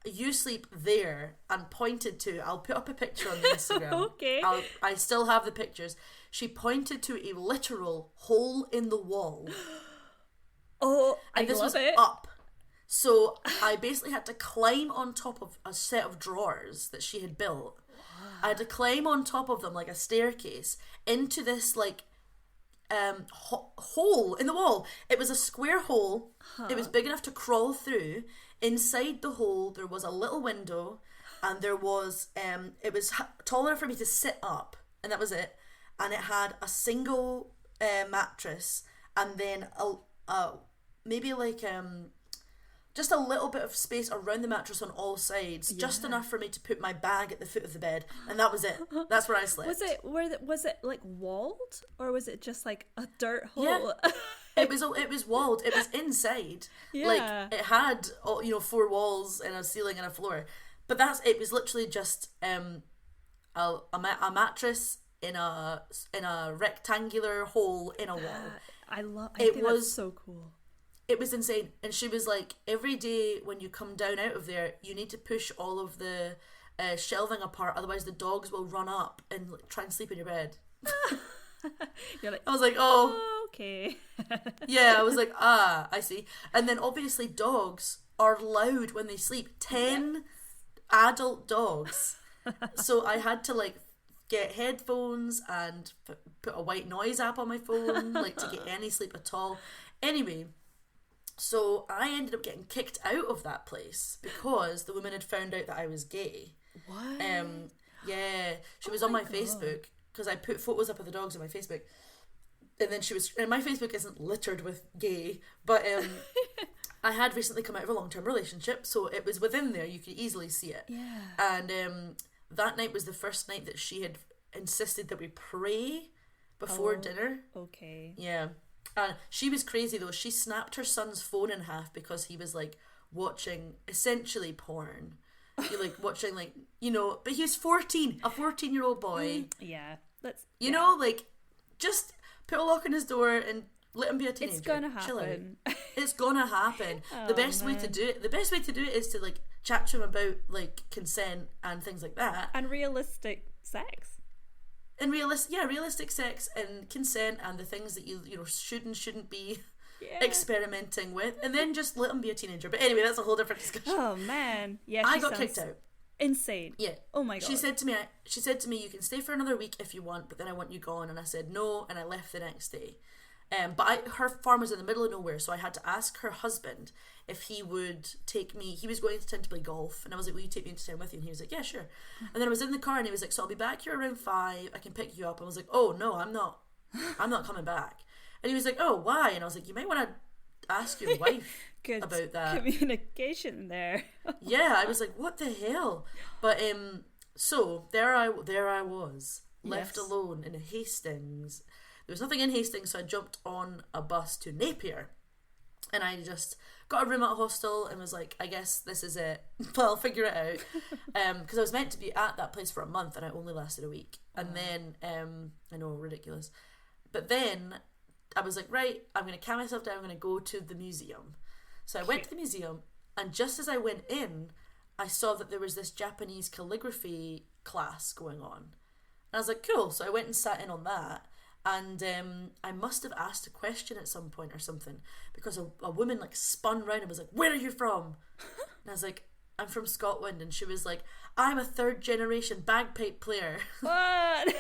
you sleep there, and pointed to, I'll put up a picture on the Instagram. Okay. I still have the pictures. She pointed to a literal hole in the wall. Oh, And this was up. So I basically had to climb on top of a set of drawers that she had built. I had to climb on top of them like a staircase into this like hole in the wall. It was a square hole. It was big enough to crawl through. Inside the hole there was a little window, and there was it was tall enough for me to sit up, and that was it. And it had a single mattress, and then a maybe like just a little bit of space around the mattress on all sides, just enough for me to put my bag at the foot of the bed, and that was it. That's where I slept. Was it like walled, or was it just like a dirt hole? Yeah. It was walled. It was inside. Yeah. Like it had 4 walls and a ceiling and a floor. But it was literally just a mattress in a rectangular hole in a wall. I think that's so cool. It was insane. And she was like, every day when you come down out of there, you need to push all of the shelving apart, otherwise the dogs will run up and try and sleep in your bed. You're like, I was like, oh, okay. Yeah, I was like, I see. And then obviously dogs are loud when they sleep. 10 adult dogs. So I had to like get headphones and put a white noise app on my phone, like to get any sleep at all. Anyway, so I ended up getting kicked out of that place because the woman had found out that I was gay. What? Yeah, she was on my Facebook because I put photos up of the dogs on my Facebook. And then and my Facebook isn't littered with gay, but I had recently come out of a long-term relationship, so it was within there, you could easily see it. Yeah. And that night was the first night that she had insisted that we pray before dinner. Okay. Yeah. And she was crazy though. She snapped her son's phone in half because he was like watching essentially porn. He like watching like, but he was 14, a 14-year-old boy. Yeah. Like just put a lock on his door and let him be a teenager. It's gonna happen. It's gonna happen. The best way to do it is to like chat to him about like consent and things like that. And realistic sex. And realistic sex and consent and the things that you should and shouldn't be experimenting with, and then just let him be a teenager. But anyway, that's a whole different discussion. Oh man, yeah. I got kicked out. Insane. Yeah. Oh my god. She said to me, you can stay for another week if you want, but then I want you gone. And I said no, and I left the next day. But her farm was in the middle of nowhere, so I had to ask her husband if he would take me. He was going to town to play golf, and I was like, will you take me into town with you? And he was like, yeah, sure. And then I was in the car, and he was like, so I'll be back here around 5, I can pick you up. And I was like, oh no, I'm not coming back. And he was like, oh, why? And I was like, you might want to ask your wife Good about that. Communication there. Yeah, I was like, what the hell? But so there I was, left alone in Hastings. There was nothing in Hastings, so I jumped on a bus to Napier, and I just got a room at a hostel and was like, I guess this is it. Well, I'll figure it out. Because I was meant to be at that place for a month, and I only lasted a week. And then I know, ridiculous, but then I was like, right, I'm going to calm myself down, I'm going to go to the museum. So I went to the museum, and just as I went in, I saw that there was this Japanese calligraphy class going on. And I was like, cool. So I went and sat in on that. And I must have asked a question at some point or something, because a woman like spun round and was like, where are you from? And I was like, I'm from Scotland. And she was like, I'm a 3rd generation bagpipe player. What?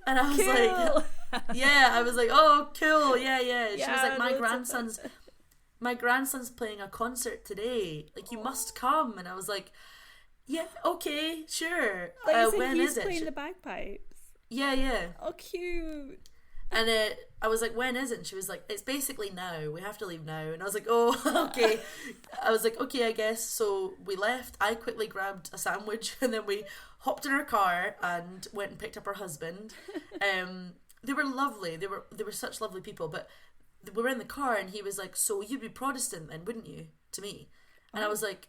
And I was like, yeah, I was like, oh, cool, yeah. She was like, my grandson's playing a concert today, like, you must come. And I was like, yeah, okay, sure. When is it? Playing the bagpipes. Yeah. Oh, cute. And I was like, when is it? And she was like, it's basically now. We have to leave now. And I was like, oh, okay. I was like, okay, I guess. So we left. I quickly grabbed a sandwich, and then we hopped in her car and went and picked up her husband. They were lovely. They were such lovely people. But we were in the car and he was like, "So you'd be Protestant then, wouldn't you?" to me. And I was like,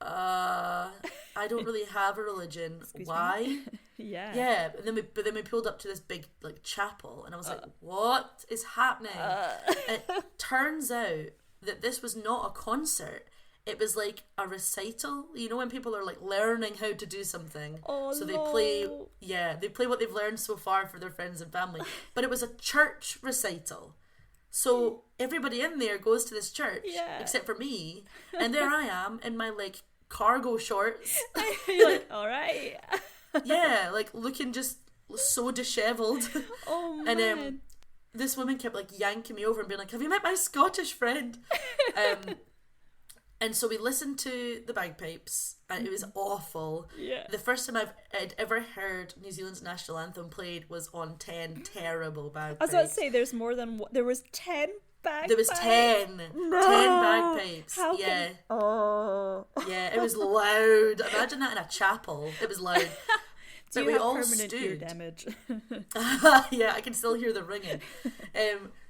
I don't really have a religion. Why? Yeah. And then we pulled up to this big like chapel, and I was like, what is happening? It turns out that this was not a concert. It was like a recital. You know when people are like learning how to do something. So they play what they've learned so far for their friends and family. But it was a church recital. So everybody in there goes to this church, except for me, and there I am in my like cargo shorts. You're like, all right. Yeah, like looking just so dishevelled. Oh man. And this woman kept like yanking me over and being like, "Have you met my Scottish friend?" And so we listened to the bagpipes, and it was awful. Yeah. The first time I'd ever heard New Zealand's national anthem played was on 10 terrible bagpipes. I was about to say, there's more than one. There was 10 bagpipes. There was 10. No. 10 bagpipes. How yeah. Oh. Yeah, it was loud. Imagine that in a chapel. It was loud. Do but you we have all permanent ear stood. damage? Yeah, I can still hear the ringing.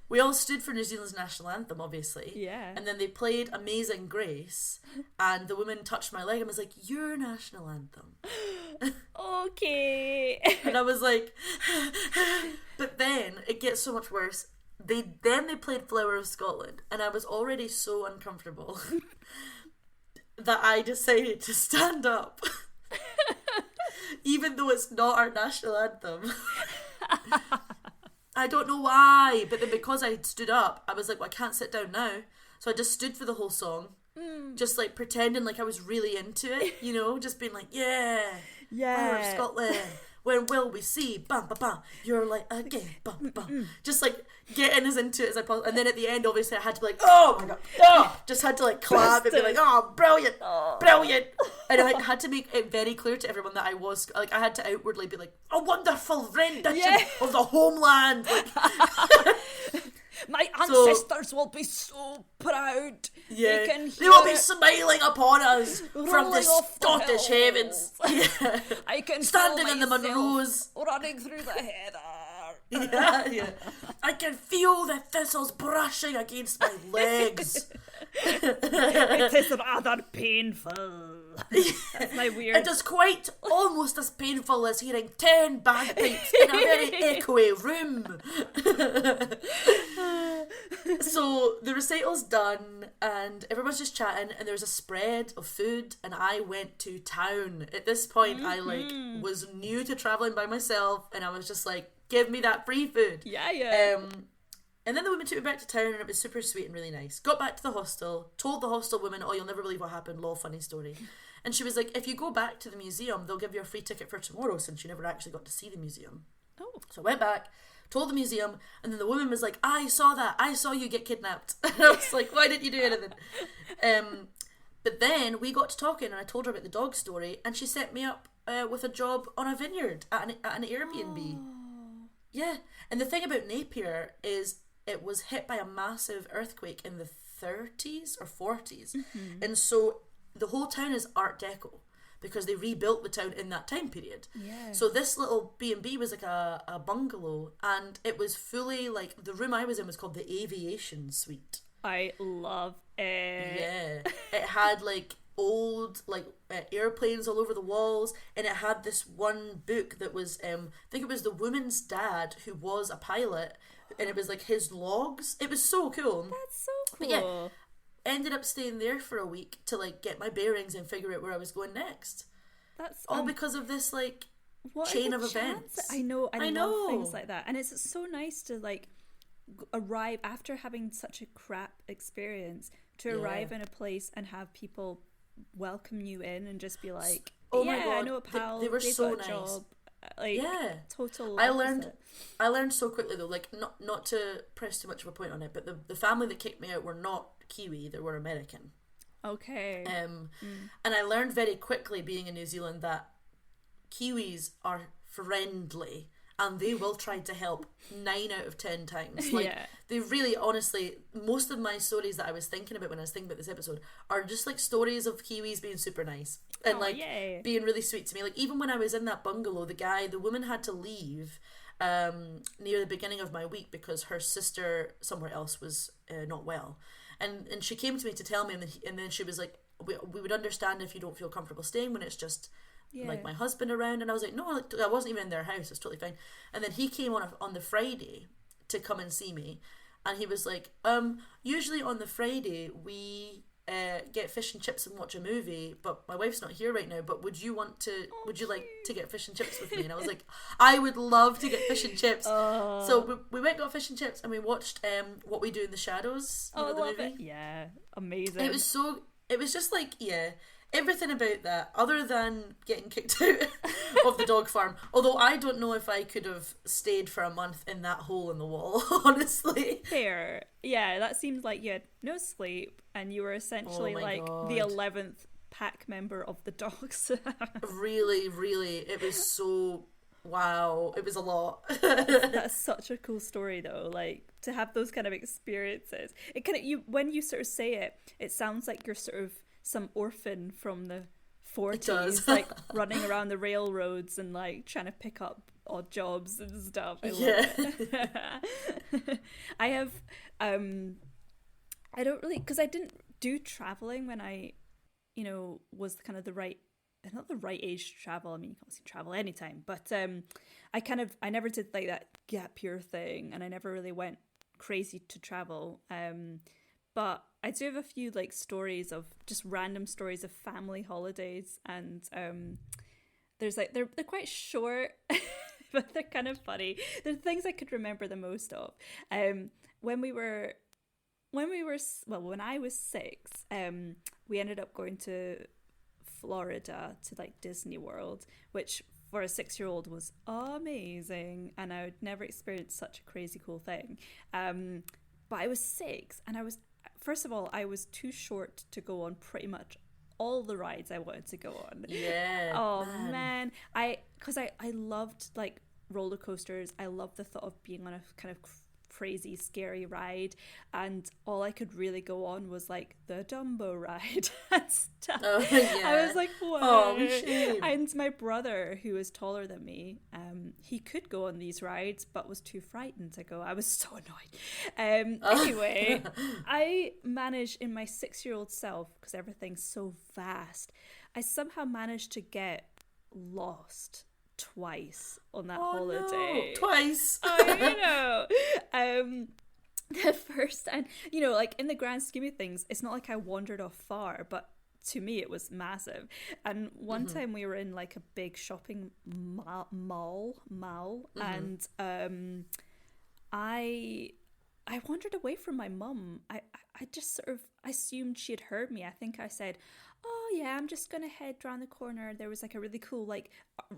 We all stood for New Zealand's national anthem, obviously. Yeah. And then they played Amazing Grace, and the woman touched my leg and was like, "Your national anthem." Okay. And I was like, but then it gets so much worse. They played Flower of Scotland, and I was already so uncomfortable that I decided to stand up, even though it's not our national anthem. I don't know why, but then because I stood up, I was like, well, I can't sit down now. So I just stood for the whole song, just like pretending like I was really into it, you know, just being like, yeah, Flower of Scotland. When will we see? Bam, bam, bam. You're like, again, bam, bam. Just like getting as into it as I possibly. And then at the end, obviously, I had to be like, oh my god, oh! Just had to like clap and be like, oh, brilliant, brilliant. And I had to make it very clear to everyone that I was, like, I had to outwardly be like, a wonderful rendition of the homeland. Like, my ancestors will be so proud. Yeah, They will be smiling upon us from the Scottish the heavens. Yeah. I can standing in the Munros, running through the heather. Yeah. I can feel the thistles brushing against my legs. It is rather painful. That's my weird. It is quite almost as painful as hearing 10 bagpipes in a very echoey room. So the recital's done and everyone's just chatting and there's a spread of food and I went to town. At this point I was new to travelling by myself and I was just like, give me that free food. Yeah. And then the woman took me back to town and it was super sweet and really nice. Got back to the hostel, told the hostel woman, oh, you'll never believe what happened, lol, funny story. And she was like, if you go back to the museum, they'll give you a free ticket for tomorrow since you never actually got to see the museum. Oh. So I went back, told the museum, and then the woman was like, I saw that. I saw you get kidnapped. And I was like, why didn't you do anything? But then we got to talking and I told her about the dog story and she set me up with a job on a vineyard at an Airbnb. Oh. Yeah. And the thing about Napier is it was hit by a massive earthquake in the 30s or 40s. Mm-hmm. And so the whole town is Art Deco because they rebuilt the town in that time period. Yeah. So this little B&B was like a bungalow and it was fully like, the room I was in was called the Aviation Suite. I love it. Yeah. It had like old like airplanes all over the walls and it had this one book that was I think it was the woman's dad who was a pilot and it was like his logs. It was so cool. That's so cool. But yeah, ended up staying there for a week to like get my bearings and figure out where I was going next. That's all because of this like what chain of events. I know. I love things like that, and it's so nice to like arrive after having such a crap experience to arrive in a place and have people welcome you in and just be like, oh my god, I know a pal. They were so got a nice. Job. Like, total. I learned so quickly though. Like not to press too much of a point on it, but the family that kicked me out were not Kiwi; they were American. Okay. And I learned very quickly being in New Zealand that Kiwis are friendly and they will try to help 9 out of 10 times. Like, Yeah. they really, honestly, most of my stories that I was thinking about when I was thinking about this episode are just like stories of Kiwis being super nice and Yay. being really sweet to me. Like, even when I was in that bungalow, the woman had to leave near the beginning of my week because her sister somewhere else was not well, and she came to me to tell me, and then she was like, we would understand if you don't feel comfortable staying when it's just like my husband around. And I was like, no, I wasn't even in their house, it's totally fine. And then he came on the Friday to come and see me, and he was like, usually on the Friday we get fish and chips and watch a movie, but my wife's not here right now, but would you like to get fish and chips with me? And I was like, I would love to get fish and chips. So we went, got fish and chips, and we watched What We Do in the Shadows, the movie. It. Yeah, amazing. And it was just like, everything about that, other than getting kicked out of the dog farm. Although I don't know if I could have stayed for a month in that hole in the wall, honestly. Fair. Yeah, that seems like you had no sleep and you were essentially God. the 11th pack member of the dogs. Really, really. It was so... Wow. It was a lot. That's such a cool story though, like to have those kind of experiences. It kind of, when you sort of say it, it sounds like you're sort of some orphan from the 40s, like running around the railroads and like trying to pick up odd jobs and stuff. I love it. I have I don't really, because I didn't do traveling when I was kind of not the right age to travel. I mean, you can obviously travel anytime, but I never did like that gap year thing, and I never really went crazy to travel. But I do have a few like stories of just random stories of family holidays, and there's like they're quite short, but they're kind of funny. They're things I could remember the most of. When I was 6, we ended up going to Florida to like Disney World, which for a 6-year-old was amazing, and I would never experienced such a crazy cool thing. But I was 6, and first of all, I was too short to go on pretty much all the rides I wanted to go on. Yeah. Oh man. Because I loved like roller coasters. I loved the thought of being on a kind of crazy, scary ride, and all I could really go on was like the Dumbo ride and stuff. Oh, yeah. I was like, what? Oh, shame. And my brother, who is taller than me, he could go on these rides but was too frightened to go. I was so annoyed. Anyway, I managed in my 6-year-old self, because everything's so vast, I somehow managed to get lost twice on that holiday. No. Twice. I know. The first time, like in the grand scheme of things, it's not like I wandered off far, but to me it was massive. And one time we were in like a big shopping mall, and I wandered away from my mum. I just sort of assumed she had heard me. I think I said, oh yeah, I'm just gonna head around the corner. There was like a really cool like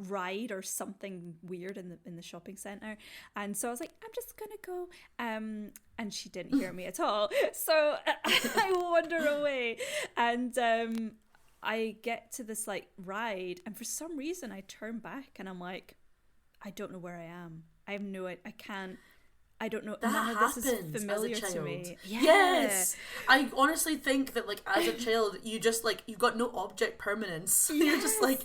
ride or something weird in the shopping center, and so I was like, I'm just gonna go, and she didn't hear me at all. So I wander away, and I get to this like ride, and for some reason I turn back and I'm like, I don't know where I am. I have no idea. I don't know. That none of this is familiar as a child. to me. Yeah. Yes, I honestly think that like as a child, you just like you've got no object permanence. Yes. You're just like,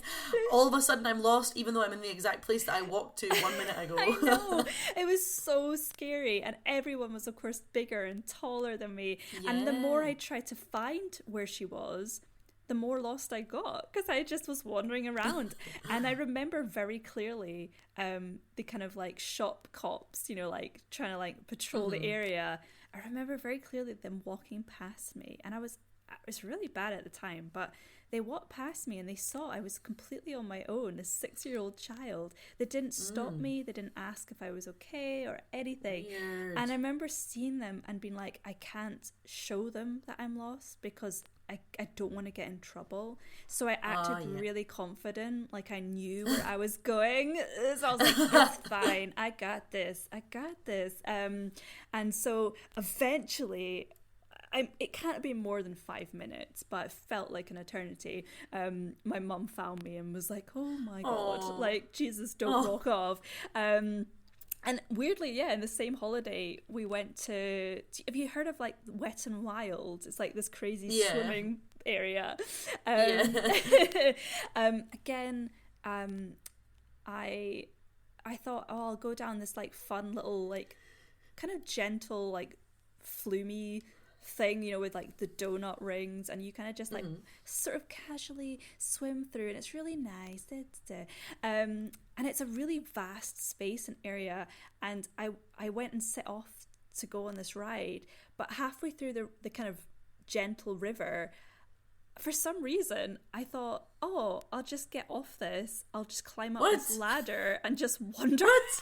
all of a sudden I'm lost, even though I'm in the exact place that I walked to 1 minute ago. I know. It was so scary, and everyone was of course bigger and taller than me. Yeah. And the more I tried to find where she was, the more lost I got, because I just was wandering around. And I remember very clearly the kind of like shop cops, like trying to like patrol the area. I remember very clearly them walking past me, and I was really bad at the time, but they walked past me and they saw I was completely on my own, a 6-year-old child. They didn't stop me, they didn't ask if I was okay or anything. Weird. And I remember seeing them and being like, I can't show them that I'm lost because I don't want to get in trouble. So I acted really confident, like I knew where I was going. So I was like, it's fine, I got this. And so eventually it can't be more than 5 minutes, but it felt like an eternity. My mum found me and was like, oh my God, Aww. like, Jesus, don't walk off. And weirdly, yeah, in the same holiday, we went to, have you heard of like Wet and Wild? It's like this crazy swimming area. Again, I thought, oh, I'll go down this like fun little like kind of gentle like flumy thing, you know, with like the donut rings, and you kind of just like sort of casually swim through, and it's really nice. And it's a really vast space and area, and I went and set off to go on this ride, but halfway through the kind of gentle river, for some reason, I thought, oh, I'll just get off this. I'll just climb up this ladder and just wander around.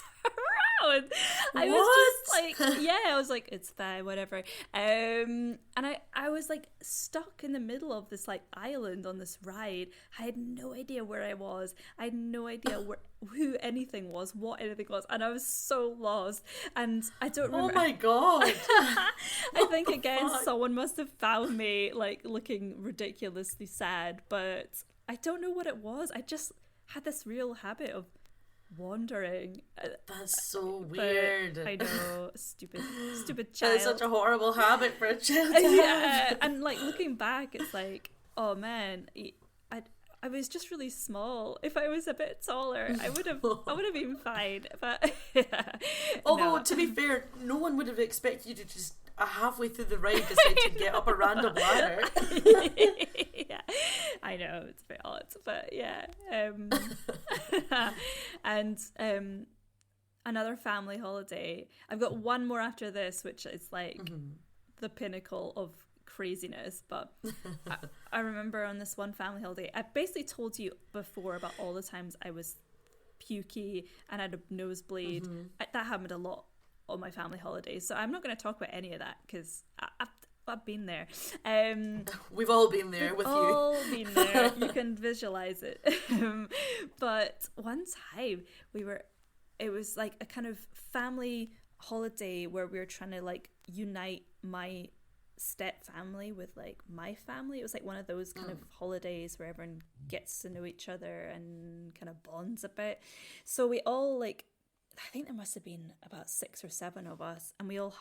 I was just like, I was like, it's fine, whatever. And I was like stuck in the middle of this like island on this ride. I had no idea where I was. I had no idea who anything was, what anything was, and I was so lost. And I don't remember. Oh my God. I think again, someone must have found me like looking ridiculously sad, but I don't know what it was. I just had this real habit of wandering. That's so weird. I know, stupid child. That's such a horrible habit for a child. Yeah, and like looking back, it's like, oh man, I was just really small. If I was a bit taller, I would have been fine. But although to be fair, no one would have expected you to just halfway through the ride decide to get up a random ladder. Yeah, I know, it's a bit odd, but yeah. And another family holiday. I've got one more after this, which is like the pinnacle of craziness, but I remember on this one family holiday, I basically told you before about all the times I was pukey and had a nosebleed. That happened a lot on my family holidays, so I'm not going to talk about any of that because I've been there. We've all been there with you. Been there. You can visualize it. But one time it was like a kind of family holiday where we were trying to like unite my step family with like my family. It was like one of those kind of holidays where everyone gets to know each other and kind of bonds a bit. So we all like, I think there must have been about 6 or 7 of us, and we all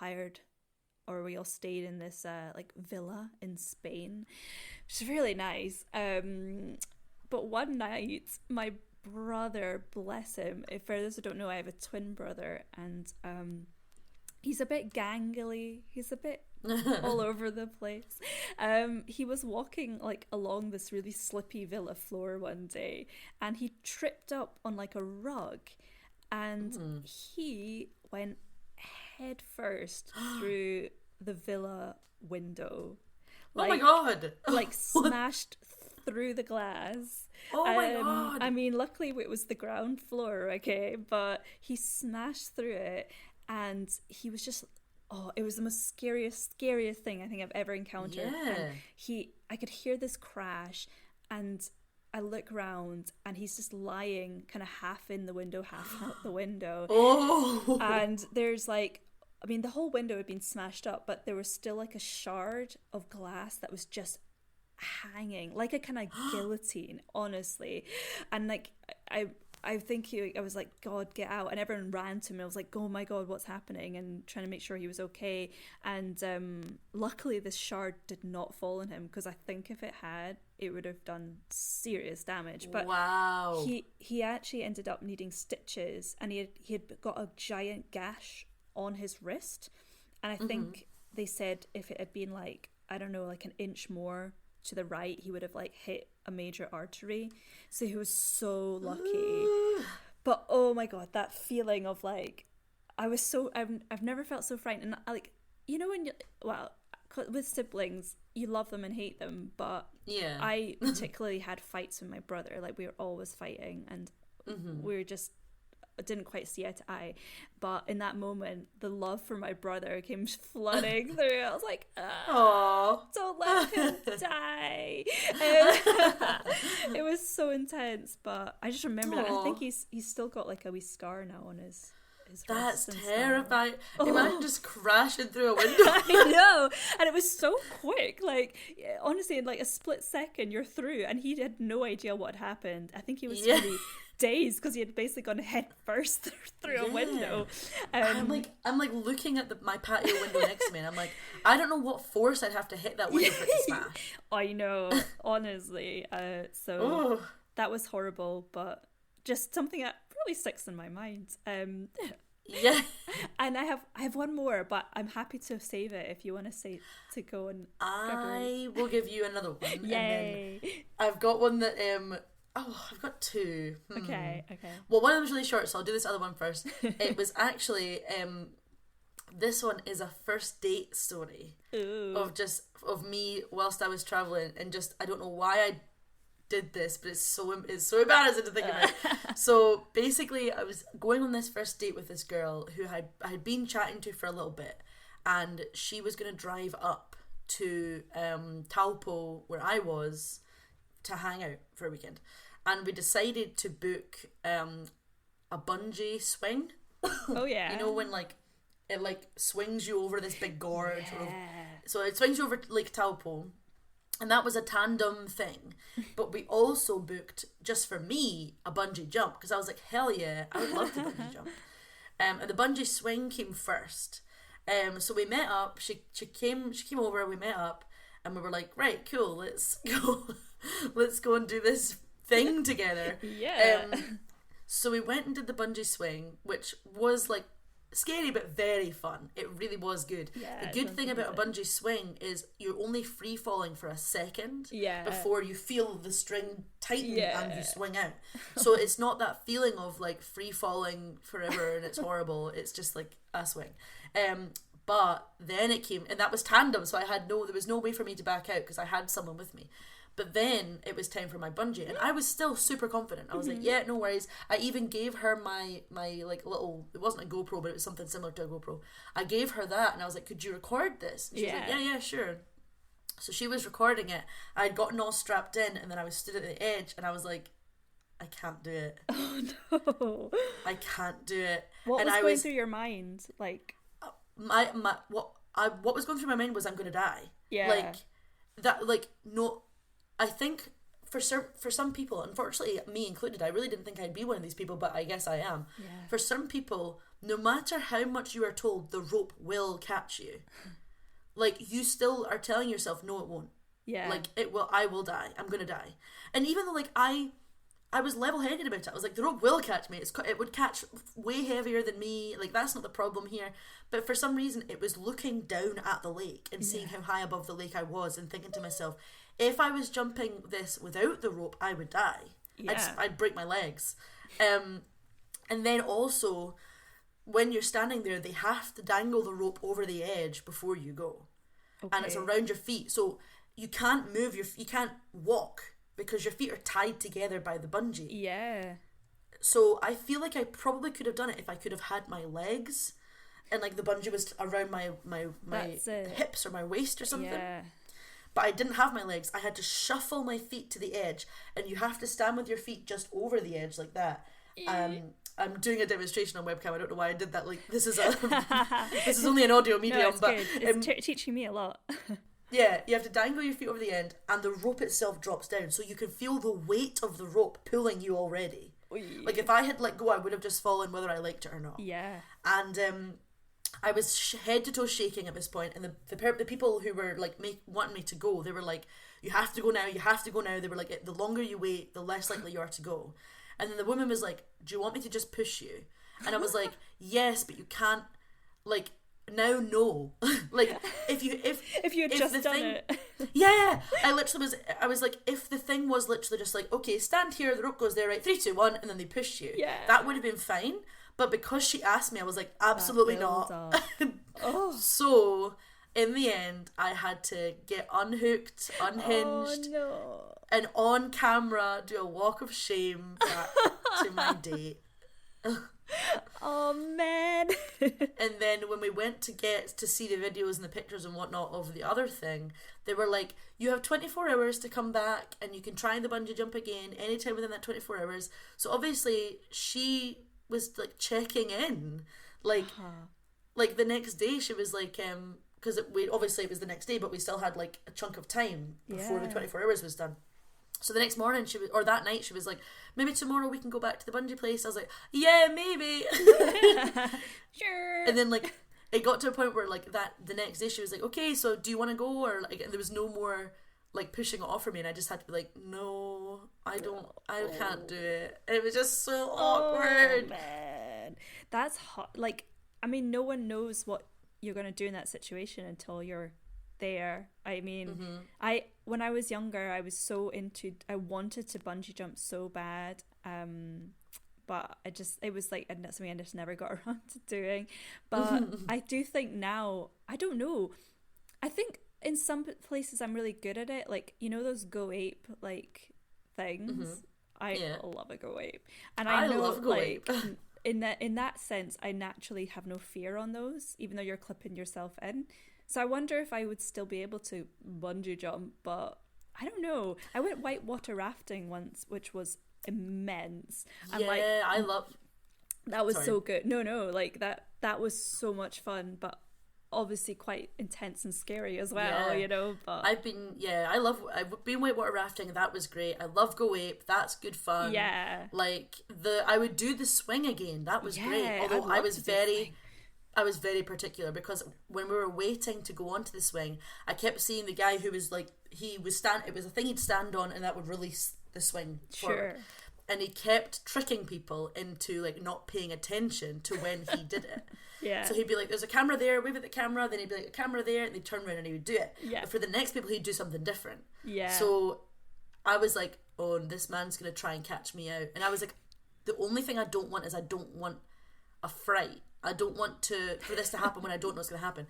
stayed in this like villa in Spain, which is really nice. But one night, my brother, bless him, for those who don't know, I have a twin brother, and he's a bit gangly. He's a bit all over the place. He was walking like along this really slippy villa floor one day, and he tripped up on like a rug, and he went head first through the villa window. Like, oh my God! Like smashed through the glass. Oh my God! I mean, luckily it was the ground floor, okay, but he smashed through it, and he was just, it was the most scariest thing I think I've ever encountered. Yeah. And I could hear this crash, and I look around, and he's just lying kind of half in the window, half out the window. Oh! And there's like, I mean, the whole window had been smashed up, but there was still like a shard of glass that was just hanging, like a kind of guillotine, honestly. And like, I think I was like, God, get out. And everyone ran to me. I was like, oh my God, what's happening? And trying to make sure he was okay. And luckily this shard did not fall on him, because I think if it had, it would have done serious damage. But wow. He actually ended up needing stitches, and he had got a giant gash on his wrist. And I think they said if it had been like, I don't know, like an inch more to the right, he would have like hit a major artery. So he was so lucky. But oh my God, that feeling of like, I've never felt so frightened. And like, you know, when with siblings, you love them and hate them, but yeah, I particularly had fights with my brother. Like, we were always fighting, and we were just didn't quite see eye to eye. But in that moment, the love for my brother came flooding through. I was like, oh, don't let him die. It was so intense. But I just remember that. I think he's still got like a wee scar now on his his That's wrists and terrifying. stuff. Imagine just crashing through a window. I know, and it was so quick. Like, honestly, in like a split second, you're through, and he had no idea what had happened. I think he was really dazed because he had basically gone head first through a window. I'm like looking at my patio window next to me, and I'm like, I don't know what force I'd have to hit that window for it to smash. I know, honestly. So that was horrible, but just something that really sticks in my mind. Yeah. And I have one more, but I'm happy to save it if you want to go and I will give you another one. Yay. And then I've got one that I've got two. Okay. Well, one of them was really short, so I'll do this other one first. It was actually this one is a first date story. Ooh. of me whilst I was traveling, and just I don't know why I did this, but it's so embarrassing to think about. So basically, I was going on this first date with this girl who I had been chatting to for a little bit, and she was going to drive up to Taupo, where I was, to hang out for a weekend, and we decided to book a bungee swing. Oh yeah. You know when it swings you over this big gorge. Yeah. So it swings you over Lake Taupo. And that was a tandem thing. But we also booked, just for me, a bungee jump. Because I was like, hell yeah, I would love to bungee jump. And the bungee swing came first. So we met up. She came over, we met up. And we were like, right, cool, let's go and do this thing together. Yeah. So we went and did the bungee swing, which was like scary but very fun. It really was good. Yeah, the good thing about a bungee swing is you're only free falling for a second before you feel the string tighten and you swing out. So it's not that feeling of like free falling forever and it's horrible. It's just like a swing. But then it came, and that was tandem, so there was no way for me to back out because I had someone with me. But then it was time for my bungee, and I was still super confident. I was like, yeah, no worries. I even gave her my like little, it wasn't a GoPro, but it was something similar to a GoPro. I gave her that, and I was like, could you record this? And she was like, yeah, sure. So she was recording it. I had gotten all strapped in, and then I was stood at the edge, and I was like, I can't do it. Oh no. I can't do it. What was going through your mind? Like, what was going through my mind was I'm going to die. Yeah. Like that. Like no. I think for some people, unfortunately me included, I really didn't think I'd be one of these people, but I guess I am. Yeah. For some people, no matter how much you are told, the rope will catch you. Like, you still are telling yourself, no, it won't. Yeah. Like, it will. I will die. I'm gonna die. And even though, like, I was level-headed about it. I was like, the rope will catch me. It would catch way heavier than me. Like, that's not the problem here. But for some reason, it was looking down at the lake and seeing how high above the lake I was and thinking to myself, if I was jumping this without the rope, I would die. Yeah. I'd break my legs. And then also, when you're standing there, they have to dangle the rope over the edge before you go. Okay. And it's around your feet. So you can't move, you can't walk because your feet are tied together by the bungee. Yeah. So I feel like I probably could have done it if I could have had my legs and like the bungee was around my hips or my waist or something. Yeah. But I didn't have my legs. I had to shuffle my feet to the edge, and you have to stand with your feet just over the edge like that. I'm doing a demonstration on webcam. I don't know why I did that. Like, this is only an audio medium, no, it's but good. It's teaching me a lot. Yeah, you have to dangle your feet over the end, and the rope itself drops down, so you can feel the weight of the rope pulling you already. Like, if I had let go, I would have just fallen whether I liked it or not. Yeah. And I was head to toe shaking at this point, and the people who were like wanting me to go, they were like, you have to go now, They were like, the longer you wait, the less likely you are to go. And then the woman was like, do you want me to just push you? And I was like, yes, but you can't, like, now no. Like, if you had just done it. Yeah, I was like, if the thing was literally just like, okay, stand here, the rope goes there, right, 3, 2, 1, and then they push you. Yeah. That would have been fine. But because she asked me, I was like, absolutely not. So, in the end, I had to get unhooked, unhinged, and on camera do a walk of shame back to my date. Oh, man. And then when we went to get to see the videos and the pictures and whatnot of the other thing, they were like, you have 24 hours to come back and you can try the bungee jump again anytime within that 24 hours. So obviously she was like checking in, like the next day she was like, because obviously it was the next day, but we still had like a chunk of time before the 24 hours was done. So the next morning that night she was like, maybe tomorrow we can go back to the bungee place. I was like, yeah, maybe. Sure. And then like it got to a point where like the next day she was like, okay, so do you want to go? Or like there was no more like pushing it off for me, and I just had to be like, no, I can't do it. It was just so awkward. Man, that's hot. Like, I mean, no one knows what you're gonna do in that situation until you're there. I mean, when I was younger, I wanted to bungee jump so bad, but it was like something I just never got around to doing. But I do think now, I don't know, I think in some places I'm really good at it, like, you know, those go ape like things. I love a go ape, and I know love go ape. in that sense I naturally have no fear on those, even though you're clipping yourself in. So I wonder if I would still be able to bungee jump, but I don't know. I went whitewater rafting once, which was immense. And I love that was so good. No, like that was so much fun, but obviously quite intense and scary as well, you know. But I've been whitewater rafting, and that was great. I love go ape, that's good fun. Yeah, like I would do the swing again, that was great. Although I was very particular, because when we were waiting to go onto the swing, I kept seeing the guy who was like, it was a thing he'd stand on and that would release the swing forward. And he kept tricking people into like not paying attention to when he did it. So he'd be like, there's a camera there, wave at the camera, then he'd be like, a camera there, and they'd turn around and he would do it. But for the next people he'd do something different. So I was like, oh, this man's gonna try and catch me out. And I was like, the only thing I don't want is I don't want a fright. I don't want for this to happen when I don't know what's going to happen.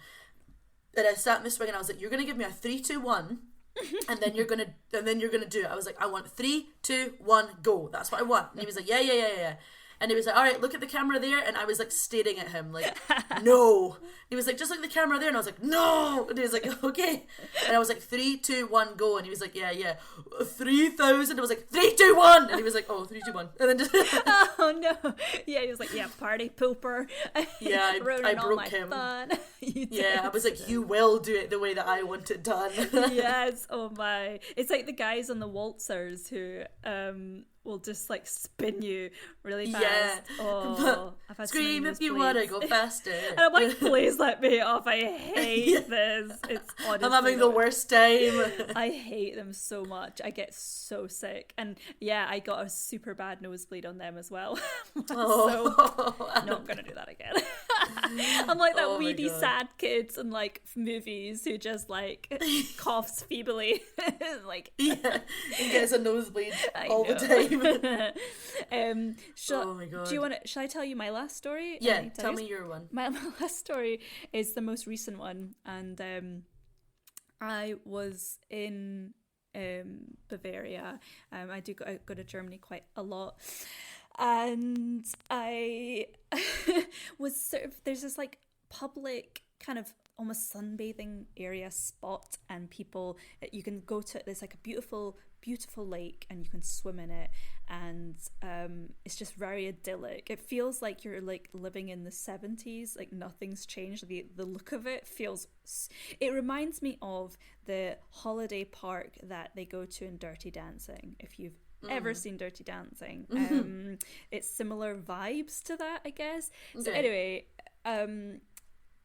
And I sat in the swing and I was like, you're going to give me a 3, 2, 1, and then you're going to do it. I was like, I want 3, 2, 1, go. That's what I want. And he was like, yeah. And he was like, all right, look at the camera there. And I was like staring at him like, no. He was like, just look at the camera there. And I was like, no. And he was like, okay. And I was like, 3, 2, 1, go. And he was like, yeah. 3,000. I was like, 3, 2, 1. And he was like, oh, 3, 2, 1. And then just oh no. Yeah, he was like, yeah, party pooper. Yeah, I broke him. Fun. I was like, you will do it the way that I want it done. Yes, oh my. It's like the guys on the waltzers who will just like spin you really fast. Oh, I've had scream if you want to go faster. And I'm like, please let me off. I hate this. It's honestly, I'm having the worst time. I hate them so much. I get so sick. And yeah, I got a super bad nosebleed on them as well. So not gonna do that again. I'm like that weedy sad kids in like movies who just like coughs feebly. Like he gets a nosebleed all the time. Oh my god! Do you want to? Shall I tell you my last story? Yeah, tell me your one. My last story is the most recent one, and I was in Bavaria. I go to Germany quite a lot, and I was sort of, there's this like public kind of almost sunbathing area spot, and people, you can go to, there's like a beautiful lake and you can swim in it, and it's just very idyllic. It feels like you're like living in the 70s, like nothing's changed. The look of it reminds me of the holiday park that they go to in Dirty Dancing, if you've ever seen Dirty Dancing. It's similar vibes to that, I guess. Okay. So anyway,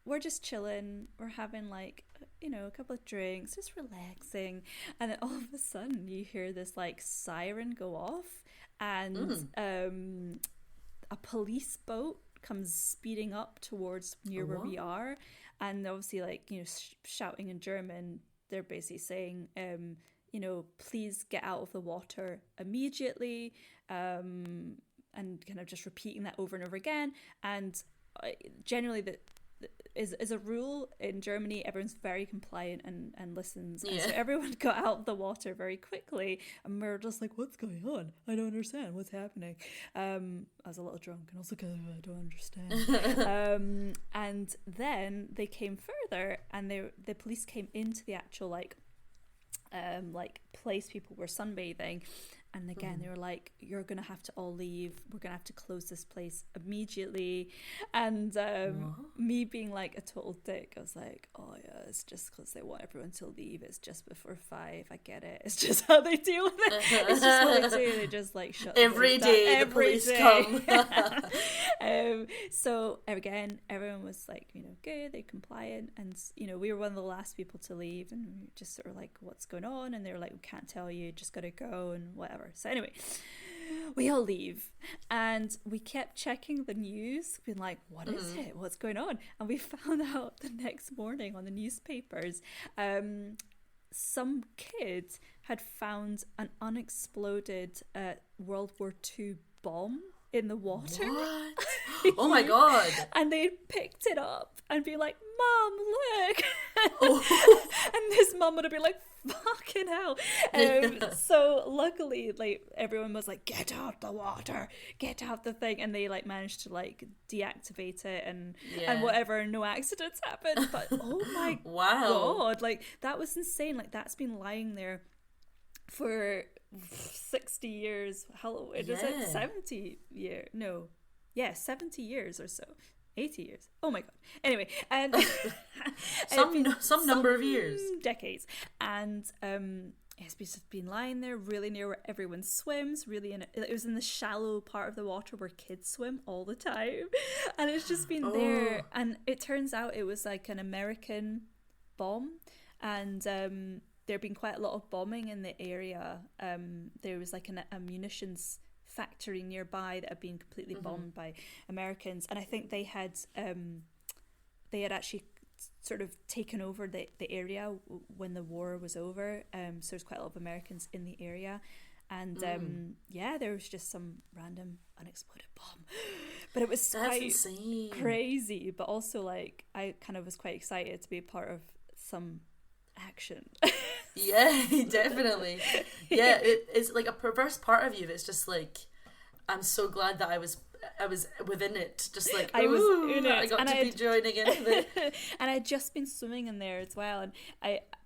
we're just chilling, we're having like, you know, a couple of drinks, just relaxing, and then all of a sudden you hear this like siren go off, and a police boat comes speeding up towards near where we are, and obviously like, you know, shouting in German. They're basically saying, you know, please get out of the water immediately, and kind of just repeating that over and over again. And generally is a rule in Germany, everyone's very compliant and listens. And so everyone got out of the water very quickly, and we were just like, what's going on? I don't understand what's happening. I was a little drunk and I was like, I don't understand. And then they came further, and the police came into the actual like place people were sunbathing, And again, they were like, you're going to have to all leave. We're going to have to close this place immediately. And me being like a total dick, I was like, oh yeah, it's just because they want everyone to leave. It's just before 5. I get it. It's just how they deal with it. It's just what they do. They just like shut every day the police come. So again, everyone was like, good, they compliant. And, we were one of the last people to leave, and we just sort of like, what's going on? And they were like, we can't tell you, just gotta go and whatever. So anyway, we all leave, and we kept checking the news, being like, what is it? What's going on? And we found out the next morning on the newspapers, some kid had found an unexploded World War II bomb in the water. What? Oh my god. And they picked it up and be like, Mom, look. And his mum would have been like, fucking hell. So luckily, like, everyone was like, get out the water, get out the thing, and they like managed to like deactivate it and whatever, no accidents happened. But oh my god, like, that was insane. Like, that's been lying there for 60 years. How is it? 70 years? No, 70 years or so. 80 years. Oh my god. Anyway, and some number of years, decades, and it's been lying there really near where everyone swims. Really, it was in the shallow part of the water where kids swim all the time, and it's just been there. And it turns out it was like an American bomb, and there'd been quite a lot of bombing in the area. There was like a munitions factory nearby that had been completely bombed by Americans, and I think they had actually sort of taken over the area when the war was over. So there's quite a lot of Americans in the area, and there was just some random unexploded bomb, but it was quite insane. Crazy. But also, like, I kind of was quite excited to be a part of some action. Yeah, definitely. Yeah, it's like a perverse part of you that's just like, I'm so glad that I was within it, just like, I was in it. I got to be joining into it. And I had just been swimming in there as well, and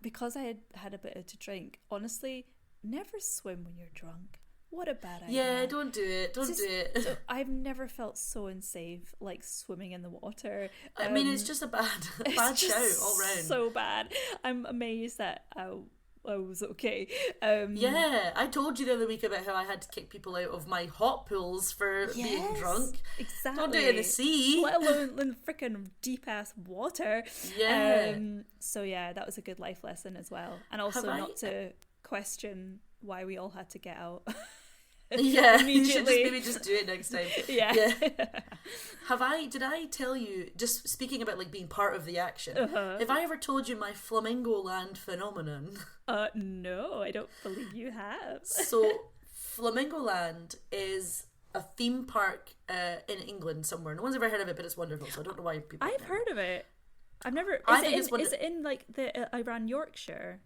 because I had a bit to drink, honestly, never swim when you're drunk. What a bad idea. Yeah, don't do it. Don't do it. So I've never felt so unsafe like swimming in the water. I mean, it's just a bad shout all round. So bad. I'm amazed that I was okay. Yeah, I told you the other week about how I had to kick people out of my hot pools for being drunk. Exactly. Don't do it in the sea. Let alone in freaking deep ass water. Yeah. So yeah, that was a good life lesson as well. And also not to question why we all had to get out. Yeah, you should maybe just do it next time. Yeah. Did I tell you, just speaking about like being part of the action, have I ever told you my Flamingo Land phenomenon? No, I don't believe you have. So Flamingo Land is a theme park in England somewhere. No one's ever heard of it, but it's wonderful, so I don't know why people I've heard of it. I've never. Is it in like the around Yorkshire?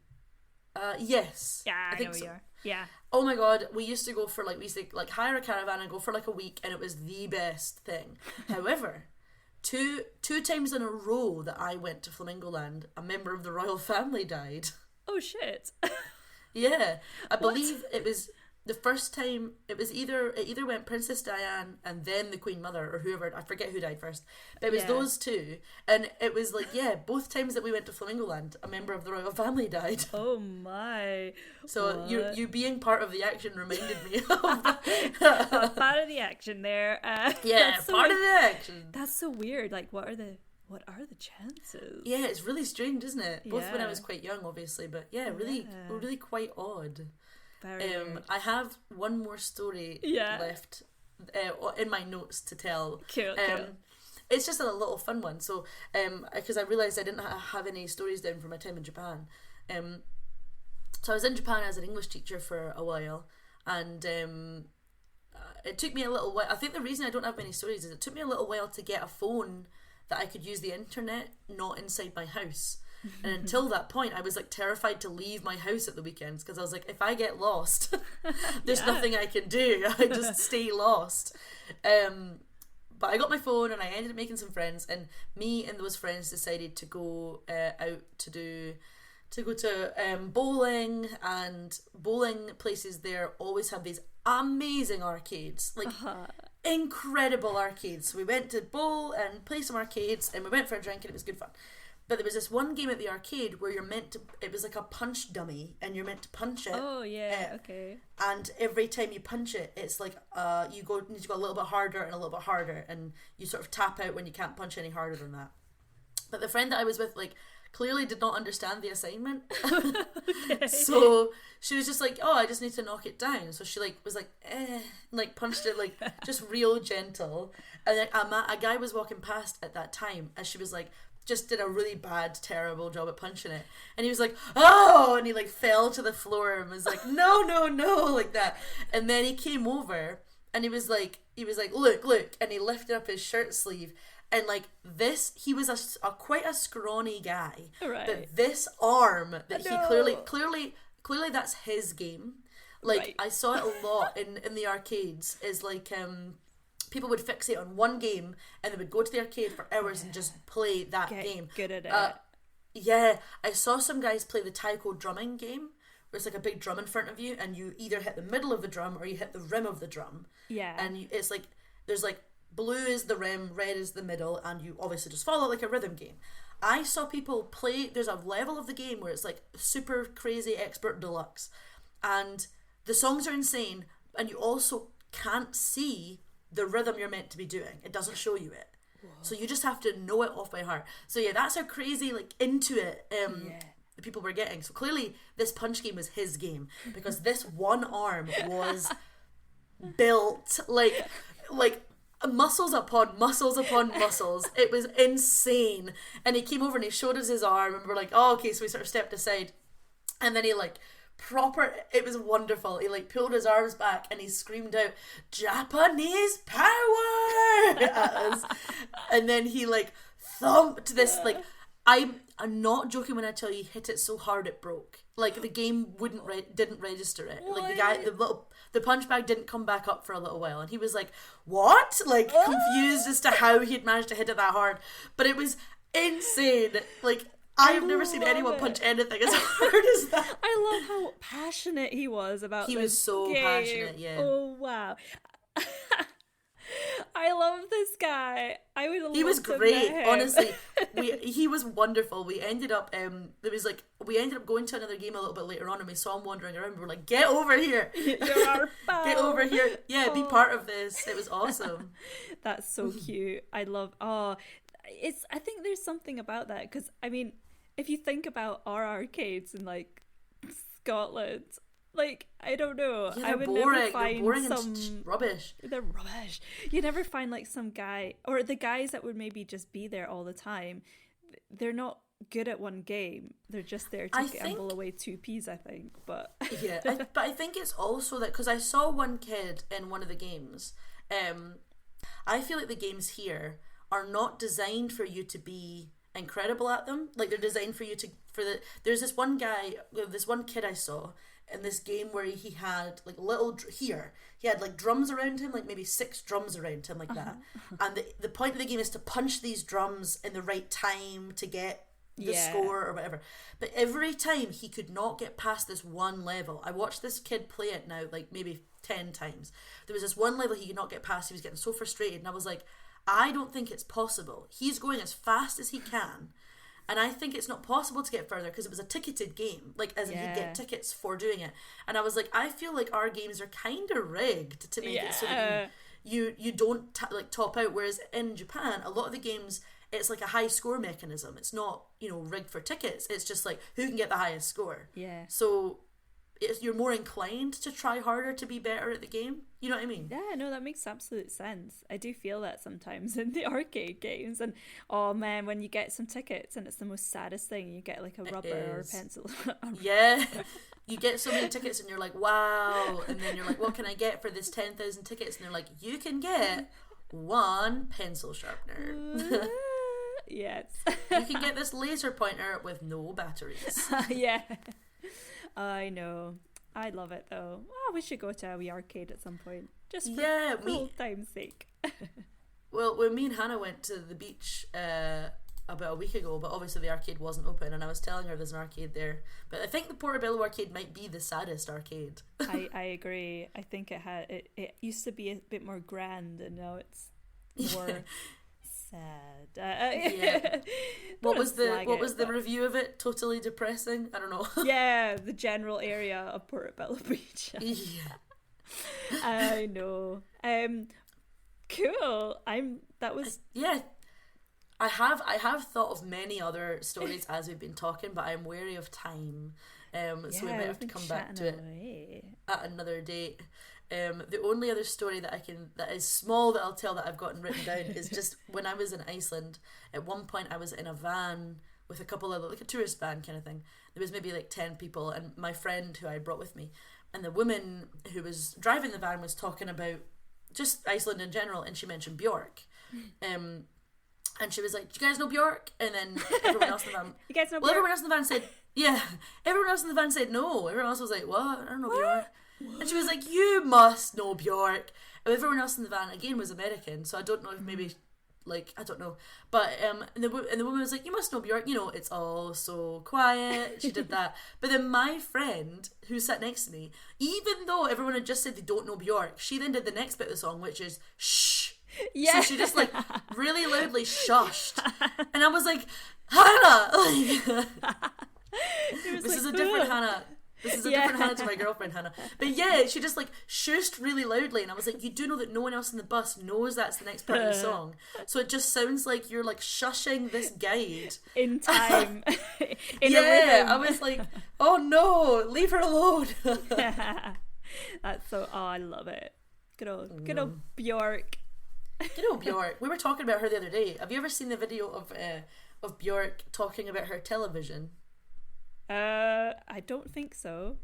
Yes. Yeah, I think know so. you are. Yeah. Oh my god, we used to go for like, we used to like hire a caravan and go for like a week, and it was the best thing. However, two times in a row that I went to Flamingo Land, a member of the royal family died. Oh shit. Yeah, I believe it was the first time. It either went Princess Diane and then the Queen Mother, or whoever, I forget who died first, but it was those two, and it was like, both times that we went to Flamingo Land, a member of the royal family died. Oh my. So what? you being part of the action reminded me of part of the action there. Yeah, part of the action. That's so weird. Like, what are the chances? Yeah, it's really strange, isn't it? Both when I was quite young, obviously, but really quite odd. I have one more story left in my notes to tell. Cool. It's just a little fun one. So, because I realised I didn't have any stories down from my time in Japan. So I was in Japan as an English teacher for a while, and it took me a little while. I think the reason I don't have many stories is it took me a little while to get a phone that I could use the internet not inside my house. And until that point, I was like terrified to leave my house at the weekends, because I was like, if I get lost, there's nothing I can do. I just stay lost. But I got my phone and I ended up making some friends, and me and those friends decided to go out to to go to bowling, and bowling places there always have these amazing arcades, like incredible arcades. So we went to bowl and play some arcades, and we went for a drink, and it was good fun. But there was this one game at the arcade where it was like a punch dummy, and you're meant to punch it. Oh, yeah, okay. And every time you punch it, it's like you need to go a little bit harder and a little bit harder, and you sort of tap out when you can't punch any harder than that. But the friend that I was with, like, clearly did not understand the assignment. Okay. So she was just like, oh, I just need to knock it down. So she like was like, like punched it like just real gentle. And then a guy was walking past at that time, and she was like, just did a really bad, terrible job at punching it. And he was like, oh, and he like fell to the floor and was like, no, like that. And then he came over and he was like, look, and he lifted up his shirt sleeve. And like this, he was a quite a scrawny guy. Right. But this arm that he clearly that's his game. Like right. I saw it a lot in the arcades. Is like people would fixate on one game and they would go to the arcade for hours and just play that game. Good at it. Yeah, I saw some guys play the taiko drumming game, where it's like a big drum in front of you, and you either hit the middle of the drum or you hit the rim of the drum. Yeah. And it's like there's like blue is the rim, red is the middle, and you obviously just follow like a rhythm game. I saw people play, there's a level of the game where it's like super crazy expert deluxe, and the songs are insane, and you also can't see the rhythm you're meant to be doing. It doesn't show you it. Whoa. So you just have to know it off by heart. So yeah, that's how crazy like into it the people were getting. So clearly this punch game was his game, because this one arm was built like muscles upon muscles upon muscles. It was insane. And he came over and he showed us his arm, and we're like, oh, okay. So we sort of stepped aside, and then he like it was wonderful. He like pulled his arms back and he screamed out, Japanese power at us. And then he like thumped this, like, I'm not joking when I tell you, he hit it so hard it broke. Like the game didn't register it. What? Like the punch bag didn't come back up for a little while, and he was like, what? Like confused as to how he'd managed to hit it that hard. But it was insane. Like I've never seen anyone punch anything as hard as that. I love how passionate he was about this. He was so game. passionate, yeah. Oh wow. I love this guy. I would love He was to great, meet him. honestly. He was wonderful. We ended up going to another game a little bit later on, and we saw him wandering around. We were like, get over here. You're our pal. Get over here. Yeah, be part of this. It was awesome. That's so cute. I think there's something about that, because I mean, if you think about our arcades in like Scotland, like I don't know, yeah, I would boring. never find they're boring some and rubbish. They're rubbish. You never find like some guy, or the guys that would maybe just be there all the time. They're not good at one game. They're just there to gamble away 2p's, I think. But yeah, but I think it's also that because I saw one kid in one of the games. I feel like the games here are not designed for you to be incredible at them. Like they're designed for you to there's this one kid I saw in this game where he had like he had like drums around him, like maybe 6 drums around him, like that. And the point of the game is to punch these drums in the right time to get the score or whatever. But every time he could not get past this one level. I watched this kid play it now like maybe 10 times. There was this one level he could not get past. He was getting so frustrated, and I was like, I don't think it's possible. He's going as fast as he can, and I think it's not possible to get further, because it was a ticketed game, like as in he'd get tickets for doing it. And I was like, I feel like our games are kind of rigged to make it so that you don't top out. Whereas in Japan, a lot of the games, it's like a high score mechanism. It's not rigged for tickets. It's just like who can get the highest score. Yeah. So you're more inclined to try harder to be better at the game. You know what I mean? Yeah, no, that makes absolute sense. I do feel that sometimes in the arcade games. And oh man, when you get some tickets and it's the most saddest thing, you get like a rubber or a pencil. Yeah, you get so many tickets and you're like, wow. And then you're like, what can I get for this 10,000 tickets? And they're like, you can get 1 pencil sharpener. Yes. You can get this laser pointer with no batteries. Yeah. I know. I love it though. Oh, we should go to a wee arcade at some point, just for old time's sake. Well, when me and Hannah went to the beach about a week ago, but obviously the arcade wasn't open, and I was telling her there's an arcade there. But I think the Portobello arcade might be the saddest arcade. I agree. I think it used to be a bit more grand, and now it's more sad. Yeah. What was the review of it? Totally depressing? I don't know. Yeah, the general area of Portobello Beach. Yeah. I know. Cool. Yeah. I have thought of many other stories as we've been talking, but I'm wary of time. So we might have to come back to it at another date. The only other story that is small that I'll tell that I've gotten written down is just when I was in Iceland. At one point, I was in a van with a couple of, like a tourist van kind of thing. There was maybe like 10 people, and my friend who I brought with me, and the woman who was driving the van was talking about just Iceland in general, and she mentioned Bjork. And she was like, "Do you guys know Bjork?" And then everyone else in the van, you guys know Bjork? Well, everyone else in the van said, "Yeah." Everyone else in the van said no. Everyone else was like, "What? I don't know Bjork." And she was like, "You must know Bjork." And everyone else in the van again was American, so I don't know if maybe, like, I don't know. But and the woman was like, "You must know Bjork. You know, it's all so quiet." She did that. But then my friend who sat next to me, even though everyone had just said they don't know Bjork, she then did the next bit of the song, which is shh. Yeah. So she just like really loudly shushed, and I was like, "Hannah!" This is a different Hannah. This is a different Hannah to my girlfriend Hannah. But yeah, she just like shushed really loudly, and I was like, "You do know that no one else in the bus knows that's the next part of the song, so it just sounds like you're like shushing this guide in time." In a rhythm. I was like, "Oh no, leave her alone." That's so. Oh, I love it. Good old Bjork. You know Bjork. We were talking about her the other day. Have you ever seen the video of Bjork talking about her television? I don't think so.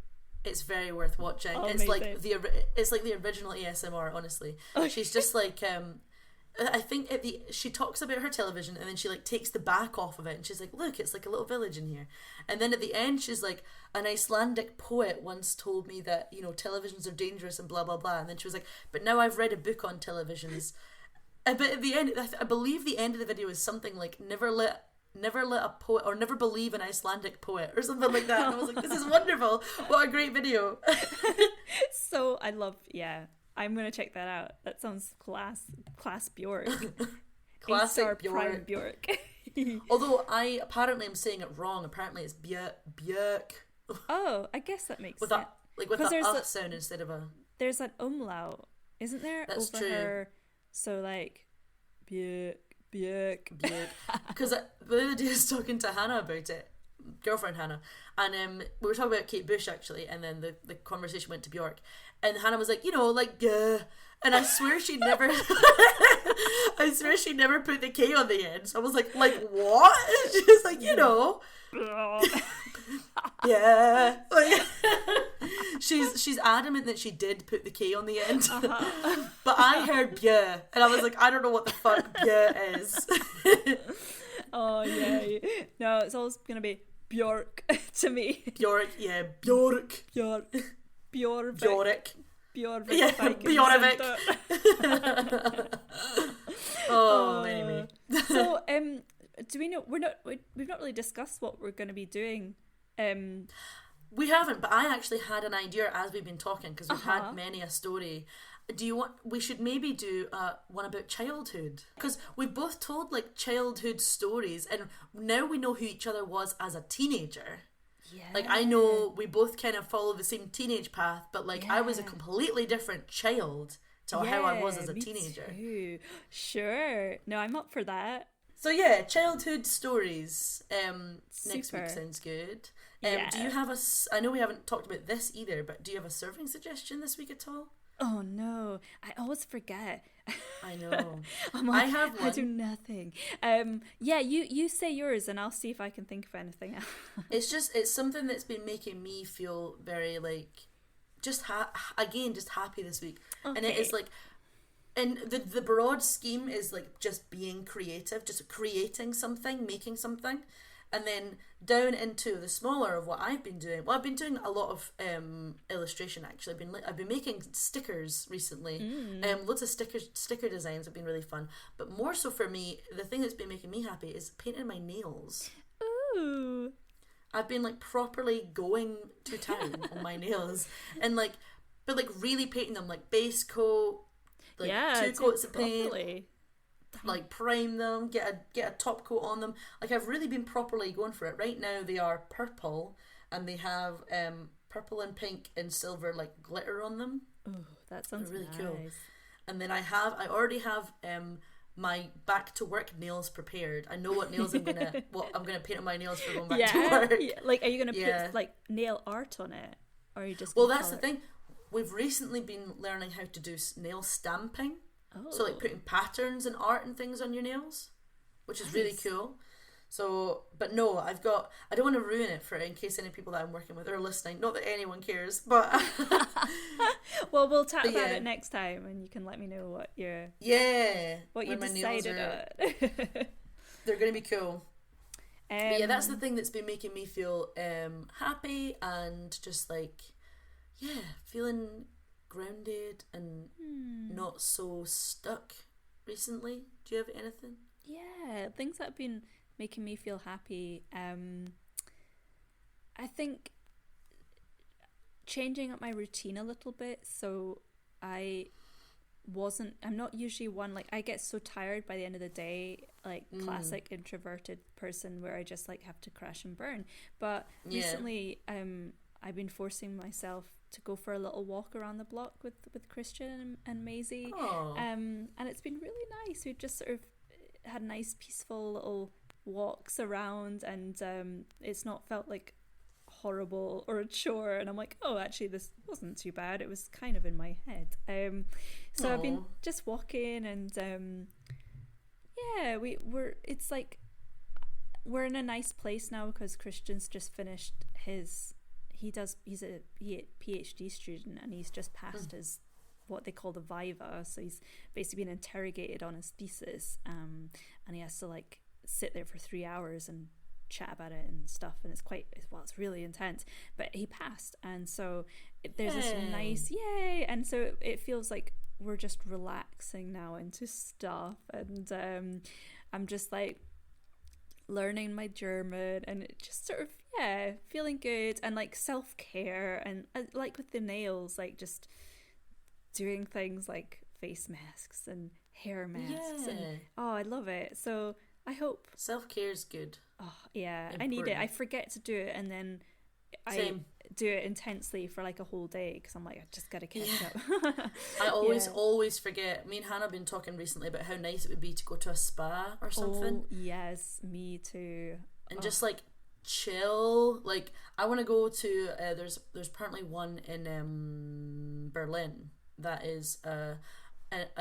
It's very worth watching. Oh, it's amazing. like the original ASMR. Honestly, she's just like I think she talks about her television, and then she like takes the back off of it, and she's like, "Look, it's like a little village in here." And then at the end, she's like, "An Icelandic poet once told me that, you know, televisions are dangerous and blah blah blah." And then she was like, "But now I've read a book on televisions." But at the end, I believe the end of the video is something like never let a poet, or never believe an Icelandic poet, or something like that. And I was like, "This is wonderful! What a great video!" So I love. Yeah, I'm gonna check that out. That sounds class Bjork. Classic Bjork. Prime Bjork. Although I apparently am saying it wrong. Apparently it's Björk. Oh, I guess that makes sense. With that sound instead of a. There's an umlaut, isn't there? That's over true. Her, so like, Björk. Because the other day I was talking to Hannah about it, girlfriend Hannah, and we were talking about Kate Bush actually, and then the conversation went to Bjork, and Hannah was like, you know, like and I swear she never put the K on the end. So I was like what? She was like, you know. Yeah. Like, she's adamant that she did put the K on the end. But I heard bjö, and I was like, I don't know what the fuck bjö is. Oh yeah. No, it's always gonna be Bjork to me. Bjork, yeah, Bjork. Bjorvik. Yeah, Bjorvik. Oh, anyway. So, do we know we've not really discussed what we're going to be doing. We haven't, but I actually had an idea as we've been talking, because we've had many a story. We should maybe do one about childhood, because we've both told like childhood stories, and now we know who each other was as a teenager. Yeah. Like, I know we both kind of follow the same teenage path, but like I was a completely different child to how I was as a teenager. Too. Sure. No, I'm up for that. So yeah, childhood stories. Next week sounds good. Do you have I know we haven't talked about this either, but do you have a serving suggestion this week at all? Oh no, I always forget. I know. I have one. I do nothing. Yeah, you say yours, and I'll see if I can think of anything else. It's something that's been making me feel very like just happy this week. Okay. And it is like, and the broad scheme is like just being creative, just creating something, making something. And then down into the smaller of what I've been doing. Well, I've been doing a lot of illustration actually. I've been making stickers recently. Loads of sticker designs have been really fun. But more so for me, the thing that's been making me happy is painting my nails. Ooh. I've been like properly going to town on my nails, and like, but like really painting them, like base coat, like 2 coats of paint. Like prime them, get a top coat on them. Like I've really been properly going for it. Right now they are purple, and they have purple and pink and silver like glitter on them. Oh, that sounds really nice. cool. And then I already have my back to work nails prepared. I know what nails I'm gonna paint on my nails for going back to work. Yeah. Like, are you gonna put like nail art on it, or are you just? Well, that's the thing. We've recently been learning how to do nail stamping. Oh. So like putting patterns and art and things on your nails, which is really cool. So, but no, I don't want to ruin it in case any people that I'm working with are listening. Not that anyone cares, but well, we'll talk about it next time, and you can let me know what you decided on. They're going to be cool. But yeah, that's the thing that's been making me feel happy and just like feeling grounded and not so stuck recently. Do you have anything? Yeah, things that have been making me feel happy. I think changing up my routine a little bit. So I'm not usually one, like I get so tired by the end of the day, like classic introverted person where I just like have to crash and burn. But recently I've been forcing myself to go for a little walk around the block with Christian and Maisie. And it's been really nice. We've just sort of had nice peaceful little walks around, and it's not felt like horrible or a chore, and I'm like, oh, actually this wasn't too bad, it was kind of in my head. So I've been just walking, and it's like we're in a nice place now because Christian's just finished he's a PhD student, and he's just passed his what they call the viva, so he's basically been interrogated on his thesis, and he has to like sit there for 3 hours and chat about it and stuff, and it's really intense, but he passed, and so there's this nice and so it feels like we're just relaxing now into stuff, and I'm just like learning my German, and it just sort of feeling good, and like self-care, and like with the nails, like just doing things like face masks and hair masks, and I love it. So I hope self-care is good. Oh yeah, important. I need it. I forget to do it, and then I do it intensely for like a whole day because I'm like, I just gotta catch up. I always forget. Me and Hannah have been talking recently about how nice it would be to go to a spa or something. Oh yes, me too. And just like chill. Like I want to go to there's apparently one in Berlin that is a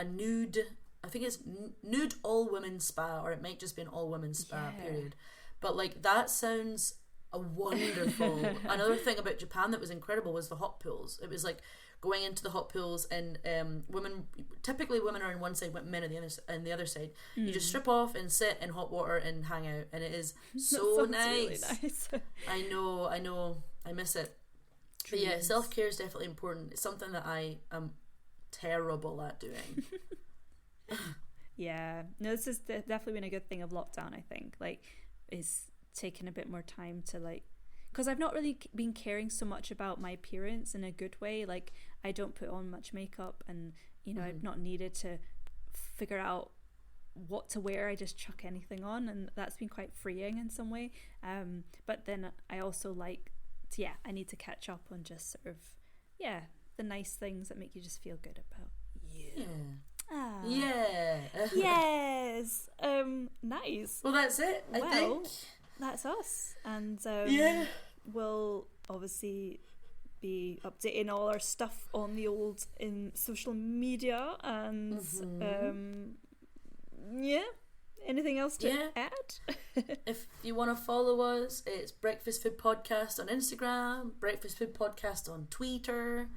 nude, I think it's nude all women spa, or it might just be an all women spa period, but like that sounds wonderful. Another thing about Japan that was incredible was the hot pools. It was like going into the hot pools, and women are on one side, men on the other side. You just strip off and sit in hot water and hang out, and it is so nice. Really nice. I know I miss it. But yeah, self-care is definitely important. It's something that I am terrible at doing. Yeah, no, this has definitely been a good thing of lockdown, I think, like, is taking a bit more time to like, because I've not really been caring so much about my appearance in a good way. Like I don't put on much makeup, and I've not needed to figure out what to wear. I just chuck anything on, and that's been quite freeing in some way. But then I also like I need to catch up on just sort of the nice things that make you just feel good about you. Yes. Nice. Well, that's it. I think that's us, and we'll obviously be updating all our stuff on the old in social media, and anything else to add? If you want to follow us, it's Breakfast Food Podcast on Instagram, Breakfast Food Podcast on Twitter.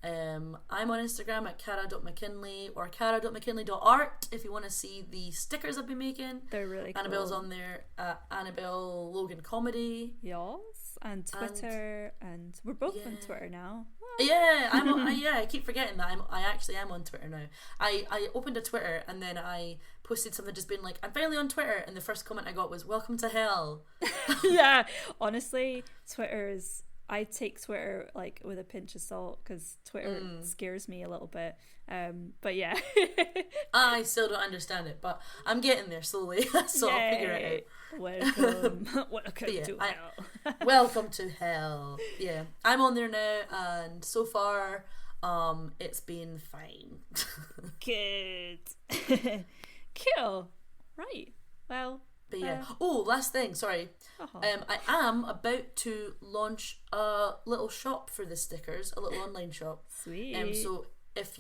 I'm on Instagram at cara.mckinley or cara.mckinley.art if you want to see the stickers I've been making. They're really cool. Annabelle's on there at Annabelle Logan Comedy. Yes, and Twitter, and we're both on Twitter now. Yeah, I'm on, I keep forgetting that I actually am on Twitter now. I opened a Twitter and then I posted something just being like, I'm finally on Twitter, and the first comment I got was, welcome to hell. Yeah, honestly, I take Twitter like with a pinch of salt because Twitter scares me a little bit. But yeah. I still don't understand it, but I'm getting there slowly, so I'll figure it out. Welcome to hell. Welcome to hell. Yeah, I'm on there now, and so far, it's been fine. Good. Cool. Right. Well. But yeah. Last thing. Sorry. I am about to launch a little shop for the stickers, a little online shop. Sweet. So if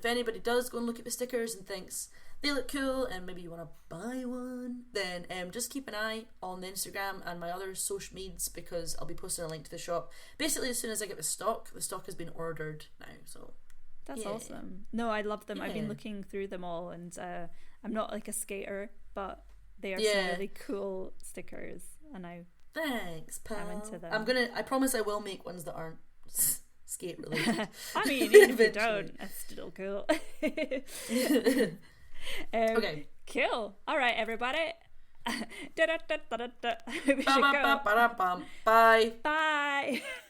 anybody does go and look at the stickers and thinks they look cool and maybe you want to buy one, then just keep an eye on the Instagram and my other social medias because I'll be posting a link to the shop. Basically, as soon as I get the stock has been ordered now. So that's awesome. No, I love them. I've been looking through them all, and I'm not like a skater, but they are some really cool stickers, and thanks, pal. I'm into them. I promise I will make ones that aren't skate related. I mean, even if you don't, it's still cool. Okay. Cool. All right, everybody. We should go. Bye. Bye.